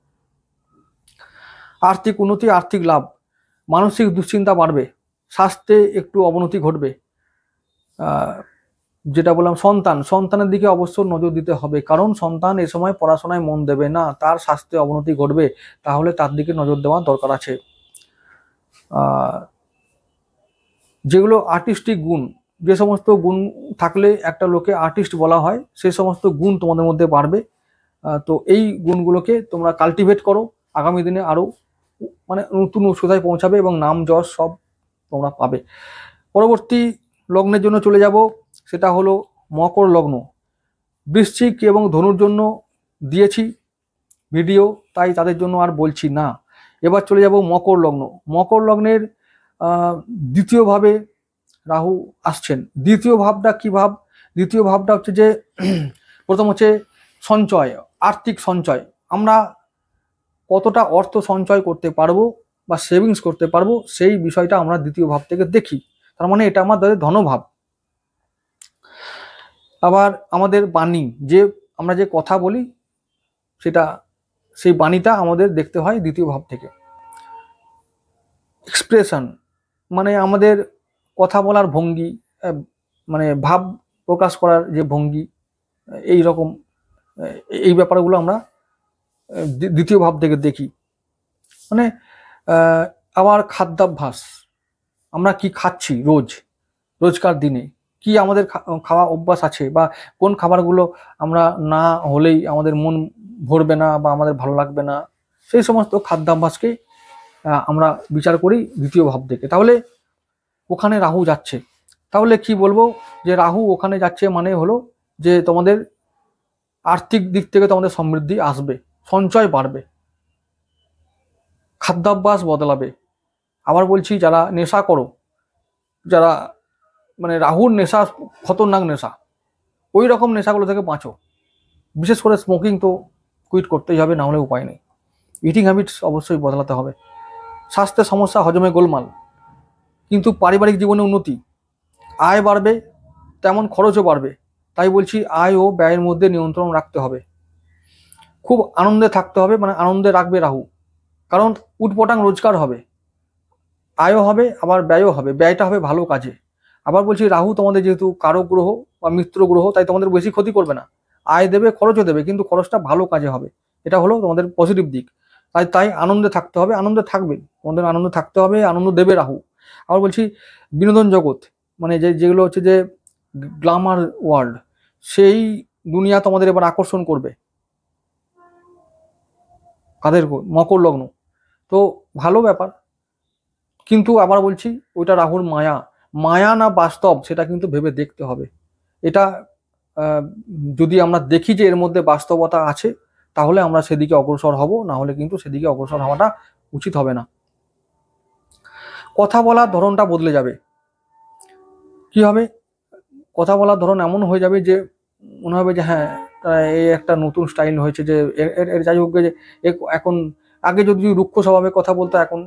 আর্থিক উন্নতি, আর্থিক লাভ, মানসিক দুশ্চিন্তা বাড়বে, স্বাস্থ্যে একটু অবনতি ঘটবে। যেটা বললাম, সন্তানের দিকে অবশ্য নজর দিতে হবে, কারণ সন্তান এ সময় পড়াশোনায় মন দেবে না, তার স্বাস্থ্যে অবনতি ঘটবে, তাহলে তার দিকে নজর দেওয়ার দরকার আছে। যেগুলো আর্টিস্টিক গুণ, যে সমস্ত গুণ থাকলে একটা লোকে আর্টিস্ট বলা হয়, সেই সমস্ত গুণ তোমাদের মধ্যে বাড়বে। তো এই গুণগুলোকে তোমরা কাল্টিভেট করো, আগামী দিনে আরো মানে নতুন উচ্চতায় পৌঁছাবে, এবং নাম যশ সব তোমরা পাবে। পরবর্তী লগ্নের জন্য চলে যাব, সেটা হলো মকর লগ্ন। বৃশ্চিক এবং ধনুর জন্য দিয়েছি ভিডিও, তাই তাদের জন্য আর বলছি না। এবার চলে যাব মকর লগ্ন। মকর লগ্নের দ্বিতীয় ভাবে রাহু আসছেন। দ্বিতীয় ভাবটা কি ভাব? দ্বিতীয় ভাবটা হচ্ছে যে প্রথম হচ্ছে সঞ্চয়, আর্থিক সঞ্চয়। আমরা কতটা অর্থ সঞ্চয় করতে পারবো বা সেভিংস করতে পারবো, সেই বিষয়টা আমরা দ্বিতীয় ভাব থেকে দেখি। তার মানে এটা আমাদের ধনভাব। আবার আমাদের বাণী, যে আমরা যে কথা বলি, সেটা সেই বাণীটা আমাদের দেখতে হয় দ্বিতীয় ভাব থেকে। এক্সপ্রেশন মানে আমাদের কথা বলার ভঙ্গি, মানে ভাব প্রকাশ করার যে ভঙ্গি, এই রকম এই ব্যাপারগুলো আমরা দ্বিতীয় ভাব থেকে দেখি। মানে আবার খাদ্যাভ্যাস, আমরা কি খাচ্ছি রোজকার দিনে, কি আমাদের খাওয়া অভ্যাস আছে, বা কোন খাবারগুলো আমরা না হলেই আমাদের মন ভরবে না বা আমাদের ভালো লাগবে না, সেই সমস্ত খাদ্যাভ্যাসকে আমরা বিচার করি দ্বিতীয় ভাব থেকে। তাহলে ওখানে রাহু যাচ্ছে, তাহলে কি বলবো, যে রাহু ওখানে যাচ্ছে মানে হলো যে তোমাদের আর্থিক দিক থেকে তোমাদের সমৃদ্ধি আসবে, সঞ্চয় বাড়বে, খাদ্যাভ্যাস বদলাবে। আবার বলছি, যারা নেশা করো, যারা মানে রাহুর নেশা খতরনাক নেশা, ওই রকম নেশাগুলো থেকে বাঁচো। বিশেষ করে স্মোকিং তো কুইট করতেই হবে, না হলে উপায় নেই। ইটিং হ্যাবিটস অবশ্যই বদলাতে হবে। স্বাস্থ্যের সমস্যা, হজমে গোলমাল, কিন্তু পারিবারিক জীবনে উন্নতি, আয় বাড়বে, তেমন খরচও বাড়বে। তাই বলছি, আয় ও ব্যয়ের মধ্যে নিয়ন্ত্রণ রাখতে হবে। খুব আনন্দে থাকতে হবে, মানে আনন্দে রাখবে রাহু, কারণ উটপটাং রোজগার হবে, আয়ও হবে, আবার ব্যয়ও হবে। ব্যয়টা হবে ভালো কাজে। আবার বলছি, রাহু তোমাদের যেহেতু কারক গ্রহ বা মিত্র গ্রহ, তাই তোমাদের বেশি ক্ষতি করবে না। আয় দেবে, খরচও দেবে, কিন্তু খরচটা ভালো কাজে হবে। এটা হলো তোমাদের পজিটিভ দিক। তাই তাই আনন্দে থাকতে হবে, আনন্দে থাকবে, তোমাদের আনন্দে থাকতে হবে, আনন্দ দেবে রাহু। আবার বলছি, বিনোদন জগৎ, মানে যেগুলো হচ্ছে যে গ্ল্যামার ওয়ার্ল্ড, সেই দুনিয়া তোমাদের এবার আকর্ষণ করবে। কাদের? মকর লগ্ন, তো ভালো ব্যাপার। কিন্তু আবার বলছি, ওইটা রাহুর মায়া, মায়া না বাস্তব, সেটা কিন্তু ভেবে দেখতে হবে। এটা যদি আমরা দেখি যে এর মধ্যে বাস্তবতা আছে, তাহলে আমরা সেদিকে অগ্রসর হব, না হলে কিন্তু সেদিকে অগ্রসর হওয়াটা উচিত হবে না। কথা বলার ধরনটা বদলে যাবে। কি হবে? কথা বলার ধরন এমন হয়ে যাবে যে মনে হবে যে হ্যাঁ, এই একটা নতুন স্টাইল হয়েছে, যে এর যাই হোক, যে এখন আগে যদি রুক্ষ স্বভাবে কথা বলতো, এখন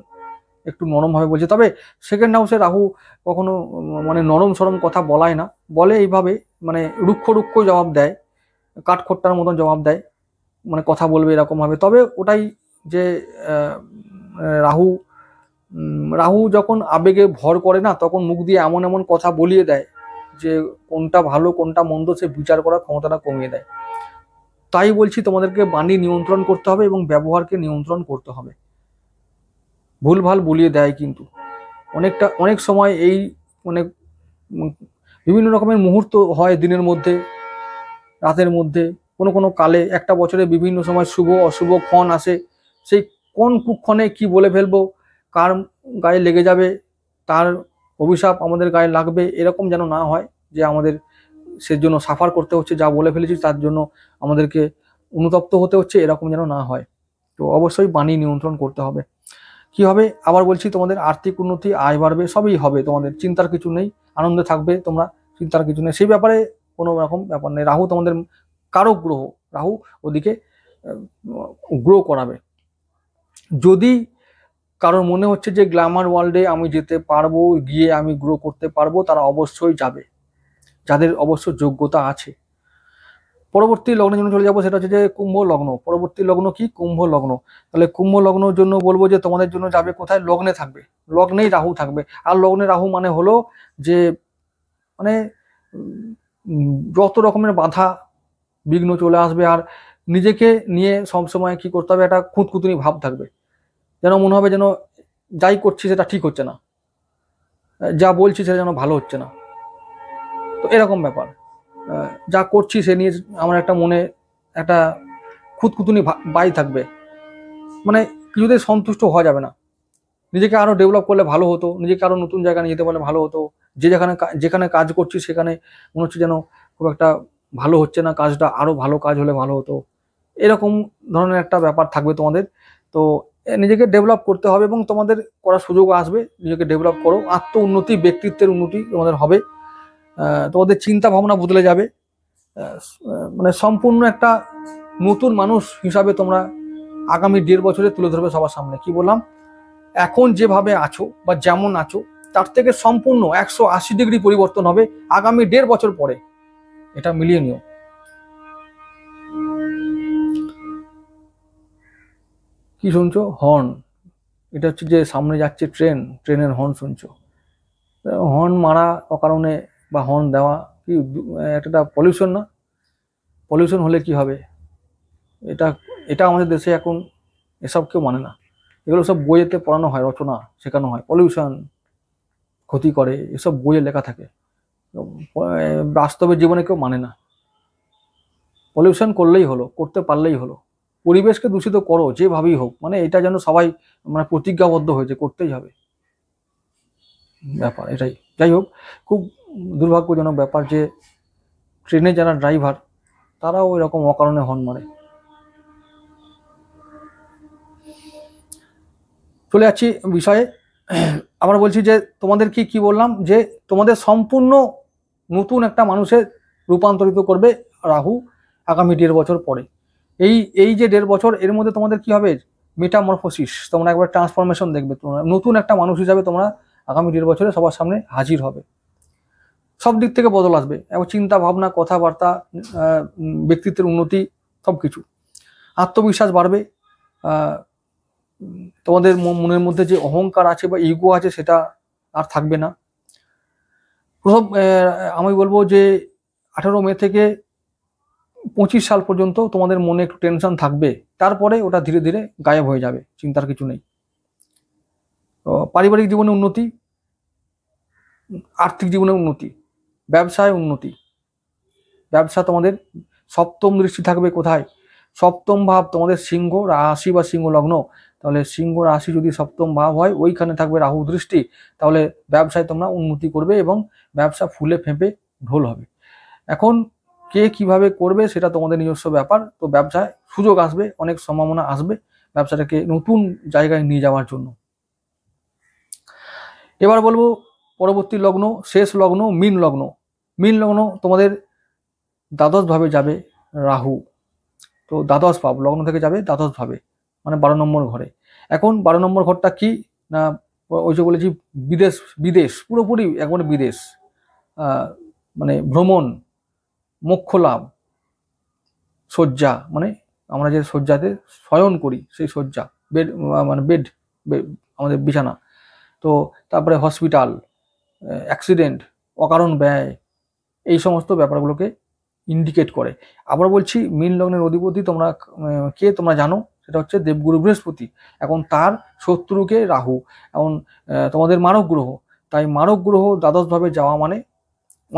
একটু নরমভাবে বলছে। তবে সেকেন্ড হাউসে রাহু কখনো মানে নরম সরম কথা বলায় না, বলে এইভাবে, মানে রুক্ষ রুক্ষ জবাব দেয়, কাঠখোট্টার মতন জবাব দেয়, মানে কথা বলবে এরকমভাবে। তবে ওটাই যে রাহু রাহু যখন আবেগে ভর করে না, তখন মুখ দিয়ে এমন এমন কথা বলিয়ে দেয় যে কোনটা ভালো কোনটা মন্দ সে বিচার করার ক্ষমতাটা কমিয়ে দেয়। তাই বলছি, তোমাদেরকে বাণী নিয়ন্ত্রণ করতে হবে এবং ব্যবহারকে নিয়ন্ত্রণ করতে হবে। ভুলভাল বলিয়ে দেয় কিন্তু অনেক সময় এই মানে বিভিন্ন রকমের মুহূর্ত হয় দিনের মধ্যে, রাতের মধ্যে, কোনো কালে, একটা বছরে বিভিন্ন সময় শুভ অশুভ ক্ষণ আসে। সেই কোন কুক্ষণে কি বলে ফেলবো, কার গায়ে লেগে যাবে, তার অভিশাপ আমাদের গায়ে লাগবে, এরকম যেন না হয় যে আমাদের সেজন্য সাফার করতে হচ্ছে, যা বলে ফেলেছি তার জন্য আমাদেরকে অনুতপ্ত হতে হচ্ছে, এরকম যেন না হয়। তো অবশ্যই বাণী নিয়ন্ত্রণ করতে হবে। কি হবে? আবার বলছি, তোমাদের আর্থিক উন্নতি, আয় বাড়বে, সবই হবে, তোমাদের চিন্তার কিছু নেই, আনন্দে থাকবে তোমরা, চিন্তার কিছু নেই সেই ব্যাপারে, কোনো রকম ব্যাপার নেই। রাহু তোমাদের কারক গ্রহ, রাহু ওদিকে গ্রো করাবে। যদি কারোর মনে হচ্ছে যে গ্ল্যামার ওয়ার্ল্ডে আমি যেতে পারবো, গিয়ে আমি গ্রো করতে পারবো, তারা অবশ্যই যাবে, যাদের অবশ্য যোগ্যতা আছে। পরবর্তী লগ্নের জন্য চলে যাবো, সেটা হচ্ছে যে কুম্ভ লগ্ন। পরবর্তী লগ্ন কি? কুম্ভ লগ্ন। তাহলে কুম্ভ লগ্নের জন্য বলবো যে তোমাদের জন্য যাবে কোথায়? লগ্নে থাকবে, লগ্নেই রাহু থাকবে। আর লগ্নে রাহু মানে হলো যে মানে যত রকমের বাধা বিঘ্ন চলে আসবে, আর নিজেকে নিয়ে সবসময় কি করতে হবে, একটা খুঁতখুঁতুনি ভাব থাকবে, যেন মনে হবে যেন যাই করছি সেটা ঠিক হচ্ছে না, যা বলছি সেটা যেন ভালো হচ্ছে না। তো এরকম ব্যাপার, যা করছি সে নিয়ে আমার একটা মনে একটা খুঁতখুঁতুনি বাই থাকবে, মানে কিছুতেই সন্তুষ্ট হওয়া যাবে না। নিজেকে আরো ডেভেলপ করলে ভালো হতো, নিজেকে আরো নতুন জায়গায় নিয়ে যেতে পারলে ভালো হতো। যেখানে কাজ করছি সেখানে মনে হচ্ছে যেন খুব একটা ভালো হচ্ছে না, কাজটা আরো ভালো কাজ হলে ভালো হতো, এরকম ধরনের একটা ব্যাপার থাকবে তোমাদের। তো নিজেকে ডেভেলপ করতে হবে এবং তোমাদের করার সুযোগ আসবে। নিজেকে ডেভেলপ করো, আত্ম উন্নতি, ব্যক্তিত্বের উন্নতি তোমাদের হবে। তোমাদের চিন্তা ভাবনা বদলে যাবে, মানে সম্পূর্ণ একটা নতুন মানুষ হিসাবে তোমরা আগামী 1.5 বছরে তুলে ধরবে সবার সামনে। কি বললাম? এখন যেভাবে আছো বা যেমন আছো, তার থেকে সম্পূর্ণ 180 ডিগ্রি পরিবর্তন হবে আগামী 1.5 বছর পরে। এটা মিলিয়ে নিও। কি শুনছো? হর্ন। এটা হচ্ছে যে সামনে যাচ্ছে ট্রেনের হর্ন শুনছো। হর্ন মারা অকারণে বা হর্ন দেওয়া কি একটা পলিউশন না? পলিউশন হলে কি হবে? এটা এটা আমাদের দেশে এখন এসব কেউ মানে না। এগুলো সব বইয়েতে পড়ানো হয়, রচনা শেখানো হয়, পলিউশন ক্ষতি করে, এসব বইয়ে লেখা থাকে। বাস্তবের জীবনে কেউ মানে না। পলিউশন করলেই হলো, করতে পারলেই হলো, পরিবেশকে দূষিত করো যেভাবেই হোক, মানে এটা যেন সবাই মানে প্রতিজ্ঞাবদ্ধ হয়েছে করতেই হবে ব্যাপার এটাই। যাই হোক, খুব দুর্ভাগ্যজনক ব্যাপার যে ট্রেনে যারা ড্রাইভার তারাও এরকম অকারণে হর্ন মারে। চলে যাচ্ছি বিষয়ে। আমরা বলছি যে তোমাদের কি বললাম যে তোমাদের সম্পূর্ণ নতুন একটা মানুষে রূপান্তরিত করবে রাহু আগামী 1.5 বছর পরে। এই যে 1.5 বছর এর মধ্যে তোমাদের কি হবে, মেটামরফোসিস, তোমরা একবার ট্রান্সফরমেশন দেখবে, তোমরা নতুন একটা মানুষ হিসাবে তোমরা আগামী 1.5 বছরে সবার সামনে হাজির হবে। সব দিক থেকে বদল আসবে, এবং চিন্তা ভাবনা, কথাবার্তা, ব্যক্তিত্বের উন্নতি, সব কিছু। আত্মবিশ্বাস বাড়বে, তোমাদের মনের মধ্যে যে অহংকার আছে বা ইগো আছে সেটা আর থাকবে না। প্রথম আমি বলবো যে 18 মে থেকে 25 সাল পর্যন্ত তোমাদের মনে একটু টেনশন থাকবে, তারপরে ওটা ধীরে ধীরে গায়েব হয়ে যাবে, চিন্তার কিছু নেই। পারিবারিক জীবনে উন্নতি, আর্থিক জীবনে উন্নতি, ব্যবসায় উন্নতি। ব্যবসা তোমাদের সপ্তম দৃষ্টি থাকবে কোথায়, সপ্তম ভাব তোমাদের সিংহ রাশি বা সিংহ লগ্ন, তাহলে সিংহ রাশি যদি সপ্তম ভাব হয় ওইখানে থাকবে রাহু দৃষ্টি, তাহলে ব্যবসায় তোমরা উন্নতি করবে এবং ব্যবসা ফুলে ফেঁপে ঢোল হবে। এখন কে কিভাবে করবে সেটা তোমাদের নিজস্ব ব্যাপার। তো ব্যবসায় সুযোগ আসবে, অনেক সম্ভাবনা আসবে ব্যবসাটাকে নতুন জায়গায় নিয়ে যাওয়ার জন্য। এবার বলবো পরবর্তী লগ্ন, শেষ লগ্ন মীন লগ্ন। মীন লগ্ন তোমাদের দ্বাদশ ভাবে যাবে রাহু, তো দ্বাদশ ভাব লগ্ন থেকে যাবে দ্বাদশ ভাবে, মানে 12 নম্বর ঘরে। এখন 12 নম্বর ঘরটা কি না, ওই যে বলেছি বিদেশ, বিদেশ পুরোপুরি একবারে বিদেশ, মানে ভ্রমণ, মোক্ষ লাভ, শয্যা, মানে আমরা যে শয্যাতে শয়ন করি সেই শয্যা, বেড, মানে বেড, আমাদের বিছানা, তো তারপরে হসপিটাল, অ্যাক্সিডেন্ট, অকারণ ব্যয়, এই সমস্ত ব্যাপারগুলোকে ইন্ডিকেট করে। আবার বলছি মীন লগ্নের অধিপতি তোমরা কে তোমরা জানো, সেটা হচ্ছে দেবগুরু বৃহস্পতি। এখন তার শত্রুকে রাহু, এখন তোমাদের মারক গ্রহ, তাই মারক গ্রহ দ্বাদশভাবে যাওয়া মানে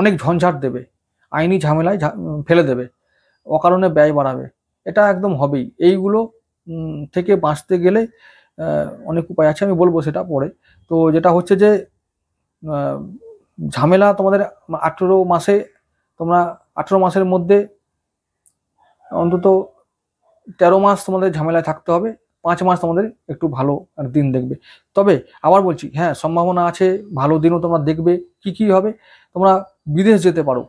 অনেক ঝঞ্ঝাট দেবে, আইনি ঝামেলায় ফেলে দেবে, অকারণে ব্যয় বাড়াবে, এটা একদম হবেই। এইগুলো থেকে বাঁচতে গেলে অনেক উপায় আছে, আমি বলবো সেটা পরে। তো যেটা হচ্ছে যে ঝামেলা তোমাদের 18 মাসে, তোমরা 18 মাসের মধ্যে অন্তত 13 মাস তোমাদের ঝামেলায় থাকতে হবে, 5 মাস তোমাদের একটু ভালো দিন দেখবে। তবে আবার বলছি, হ্যাঁ সম্ভাবনা আছে, ভালো দিনও তোমরা দেখবে। কি হবে, তোমরা বিদেশ যেতে পারো,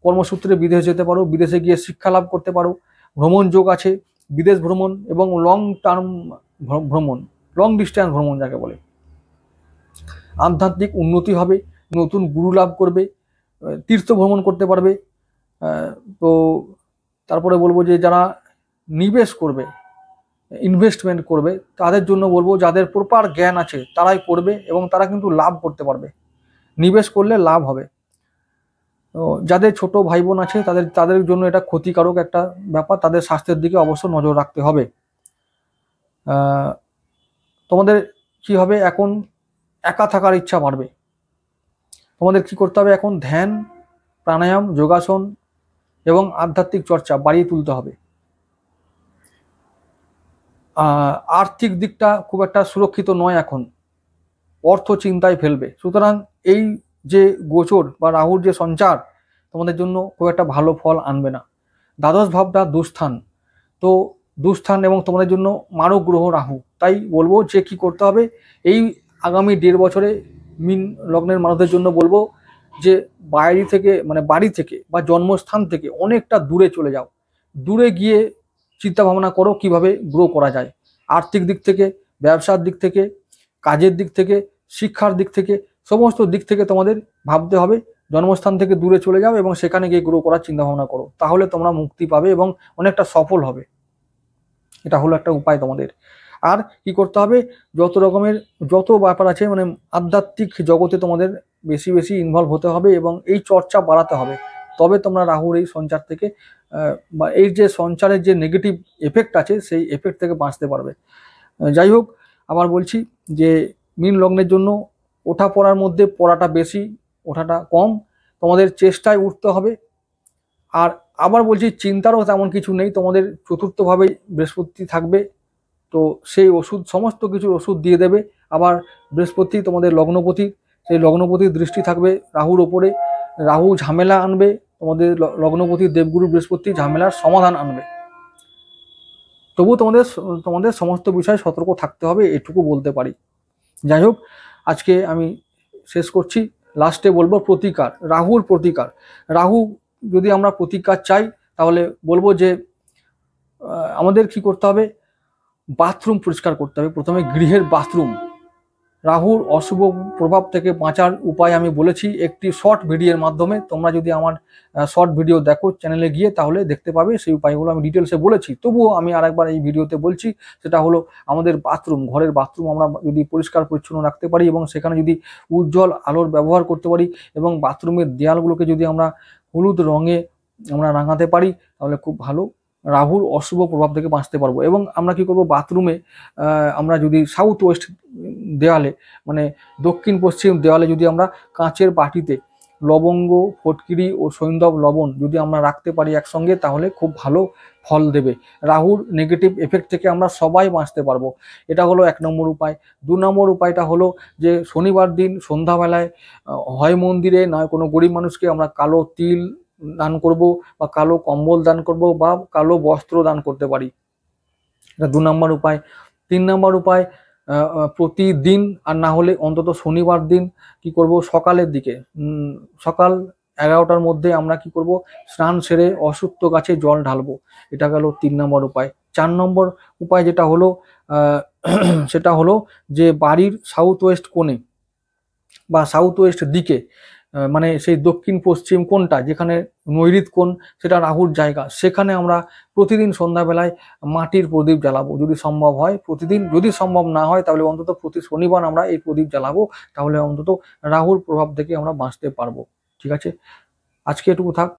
কর্মসূত্রে বিদেশ যেতে পারো, বিদেশে গিয়ে শিক্ষা লাভ করতে পারো, ভ্রমণ যোগ আছে, বিদেশ ভ্রমণ এবং লং টার্ম ভ্রমণ, লং ডিস্টেন্স ভ্রমণ যাকে বলে। আধ্যাত্মিক উন্নতি হবে, নতুন গুরু লাভ করবে, তীর্থ ভ্রমণ করতে পারবে। তো তারপরে বলবো যে যারা নিবেশ করবে, ইনভেস্টমেন্ট করবে, তাদের জন্য বলবো যাদের প্রপার জ্ঞান আছে তারাই করবে, এবং তারা কিন্তু লাভ করতে পারবে, নিবেশ করলে লাভ হবে। তো যাদের ছোট ভাই বোন আছে তাদের জন্য এটা ক্ষতিকারক একটা ব্যাপার, তাদের স্বাস্থ্যের দিকে অবশ্য নজর রাখতে হবে। তোমাদের কি হবে, এখন একা থাকার ইচ্ছা বাড়বে, তোমাদের কি করতে হবে, এখন ধ্যান, প্রাণায়াম, যোগাসন এবং আধ্যাত্মিক চর্চা বাড়িয়ে তুলতে হবে। আর্থিক দিকটা খুব একটা সুরক্ষিত নয় এখন, অর্থ চিন্তায় ফেলবে। সুতরাং এই যে গোচর বা রাহুর যে সঞ্চার তোমাদের জন্য খুব একটা ভালো ফল আনবে না। দ্বাদশ ভাবটা দুস্থান, তো দুস্থান এবং তোমাদের জন্য মারক গ্রহ রাহু, তাই বলবো যে কি করতে হবে, এই আগামী 1.5 বছরে মীন লগ্নের মানুষদের জন্য বলবো যে বাইরে থেকে, মানে বাড়ি থেকে বা জন্মস্থান থেকে অনেকটা দূরে চলে যাও, দূরে গিয়ে চিন্তা ভাবনা করো কিভাবে গ্রো করা যায়, আর্থিক দিক থেকে, ব্যবসার দিক থেকে, কাজের দিক থেকে, শিক্ষার দিক থেকে, সমস্ত দিক থেকে তোমাদের ভাবতে হবে। জন্মস্থান থেকে দূরে চলে যাও এবং সেখানে গিয়ে গ্রো করার চিন্তা ভাবনা করো, তাহলে তোমরা মুক্তি পাবে এবং অনেকটা সফল হবে। এটা হলো একটা উপায় তোমাদের। আর কি করতে হবে, যত ব্যাপার আছে, মানে আধ্যাত্মিক জগতে তোমাদের বেশি বেশি ইনভলভ হতে হবে এবং এই চর্চা বাড়াতে হবে, তবে তোমরা রাহুর এই সঞ্চার থেকে বা এই যে সঞ্চারের যে নেগেটিভ এফেক্ট আছে সেই এফেক্ট থেকে বাঁচতে পারবে। যাই হোক, আবার বলছি যে মীন লগ্নের জন্য ওঠা পড়ার মধ্যে পড়াটা বেশি, ওঠাটা কম, তোমাদের চেষ্টায় উঠতে হবে। আর আবার বলছি, চিন্তারও তেমন কিছু নেই, তোমাদের চতুর্থভাবে বৃহস্পতি থাকবে, তো সেই ওষুধ, সমস্ত কিছুর ওষুধ দিয়ে দেবে। আবার বৃহস্পতি তোমাদের লগ্নপতি, সেই লগ্নপতির দৃষ্টি থাকবে রাহুর ওপরে, রাহু ঝামেলা আনবে, তোমাদের লগ্নপতির দেবগুরু বৃহস্পতি ঝামেলার সমাধান আনবে। তবু তোমাদের তোমাদের সমস্ত বিষয়ে সতর্ক থাকতে হবে, এটুকু বলতে পারি। যাই হোক, আজকে আমি শেষ করছি। লাস্টে বলবো প্রতিকার, রাহুর প্রতিকার। রাহু যদি আমরা প্রতিকার চাই, তাহলে বলবো যে আমাদের কি করতে হবে, বাথরুম পরিষ্কার করতে হবে, প্রথমে গৃহের বাথরুম। রাহুর অশুভ প্রভাব থেকে বাঁচার উপায় আমি বলেছি একটি শর্ট ভিডিওর মাধ্যমে। তোমরা যদি আমার শর্ট ভিডিও দেখো চ্যানেলে গিয়ে, তাহলে দেখতে পাবে সেই উপায়গুলো আমি ডিটেলসে বলেছি। তবুও আমি আরেকবার এই ভিডিওতে বলছি, সেটা হলো আমাদের বাথরুম, ঘরের বাথরুম আমরা যদি পরিষ্কার পরিচ্ছন্ন রাখতে পারি এবং সেখানে যদি উজ্জ্বল আলোর ব্যবহার করতে পারি এবং বাথরুমের দেয়ালগুলোকে যদি আমরা হলুদ রঙে আমরা রাঙাতে পারি, তাহলে খুব ভালো রাহুর অশুভ প্রভাব থেকে বাঁচতে পারবো। এবং আমরা কি করব, বাথরুমে আমরা যদি সাউথ ওয়েস্ট দেওয়ালে, মানে দক্ষিণ পশ্চিম দেওয়ালে যদি আমরা কাঁচের বাটিতে লবঙ্গ, ফটকিরি ও সৈন্ধব লবণ যদি আমরা রাখতে পারি একসঙ্গে, তাহলে খুব ভালো ফল দেবে। রাহুর নেগেটিভ এফেক্ট থেকে আমরা সবাই বাঁচতে পারবো। এটা হলো 1 নম্বর উপায়। 2 নম্বর উপায়টা হলো যে শনিবার দিন সন্ধ্যাবেলায় হয় মন্দিরে, নয় কোনো গরিব মানুষকে আমরা কালো তিল দান করব, বা কালো কম্বল দান করব, বা কালো বস্ত্র দান করতে পারি। এটা 2 নম্বর উপায়। 3 নম্বর উপায়, প্রতিদিন আর না হলে অন্তত শনিবার দিন কি করব, সকালের দিকে সকাল 11টার মধ্যে আমরা কি করব, স্নান সেরে অশ্বত্থ গাছে জল ঢালবো। এটা গেল 3 নম্বর উপায়। 4 নম্বর উপায় যেটা হলো, সেটা হলো যে বাড়ির সাউথ ওয়েস্ট কোণে বা সাউথ ওয়েস্ট দিকে, মানে সেই দক্ষিণ পশ্চিম কোণটা যেখানে নৈঋত কোণ, সেটা রাহুর জায়গা, সেখানে আমরা প্রতিদিন সন্ধ্যাবেলায় মাটির প্রদীপ জ্বালাবো যদি সম্ভব হয়। প্রতিদিন যদি সম্ভব না হয়, তাহলে অন্তত প্রতি শনিবার আমরা এই প্রদীপ জ্বালাবো, তাহলে অন্তত রাহুর প্রভাব থেকে আমরা বাঁচতে পারবো। ঠিক আছে, আজকে এটুকু থাক।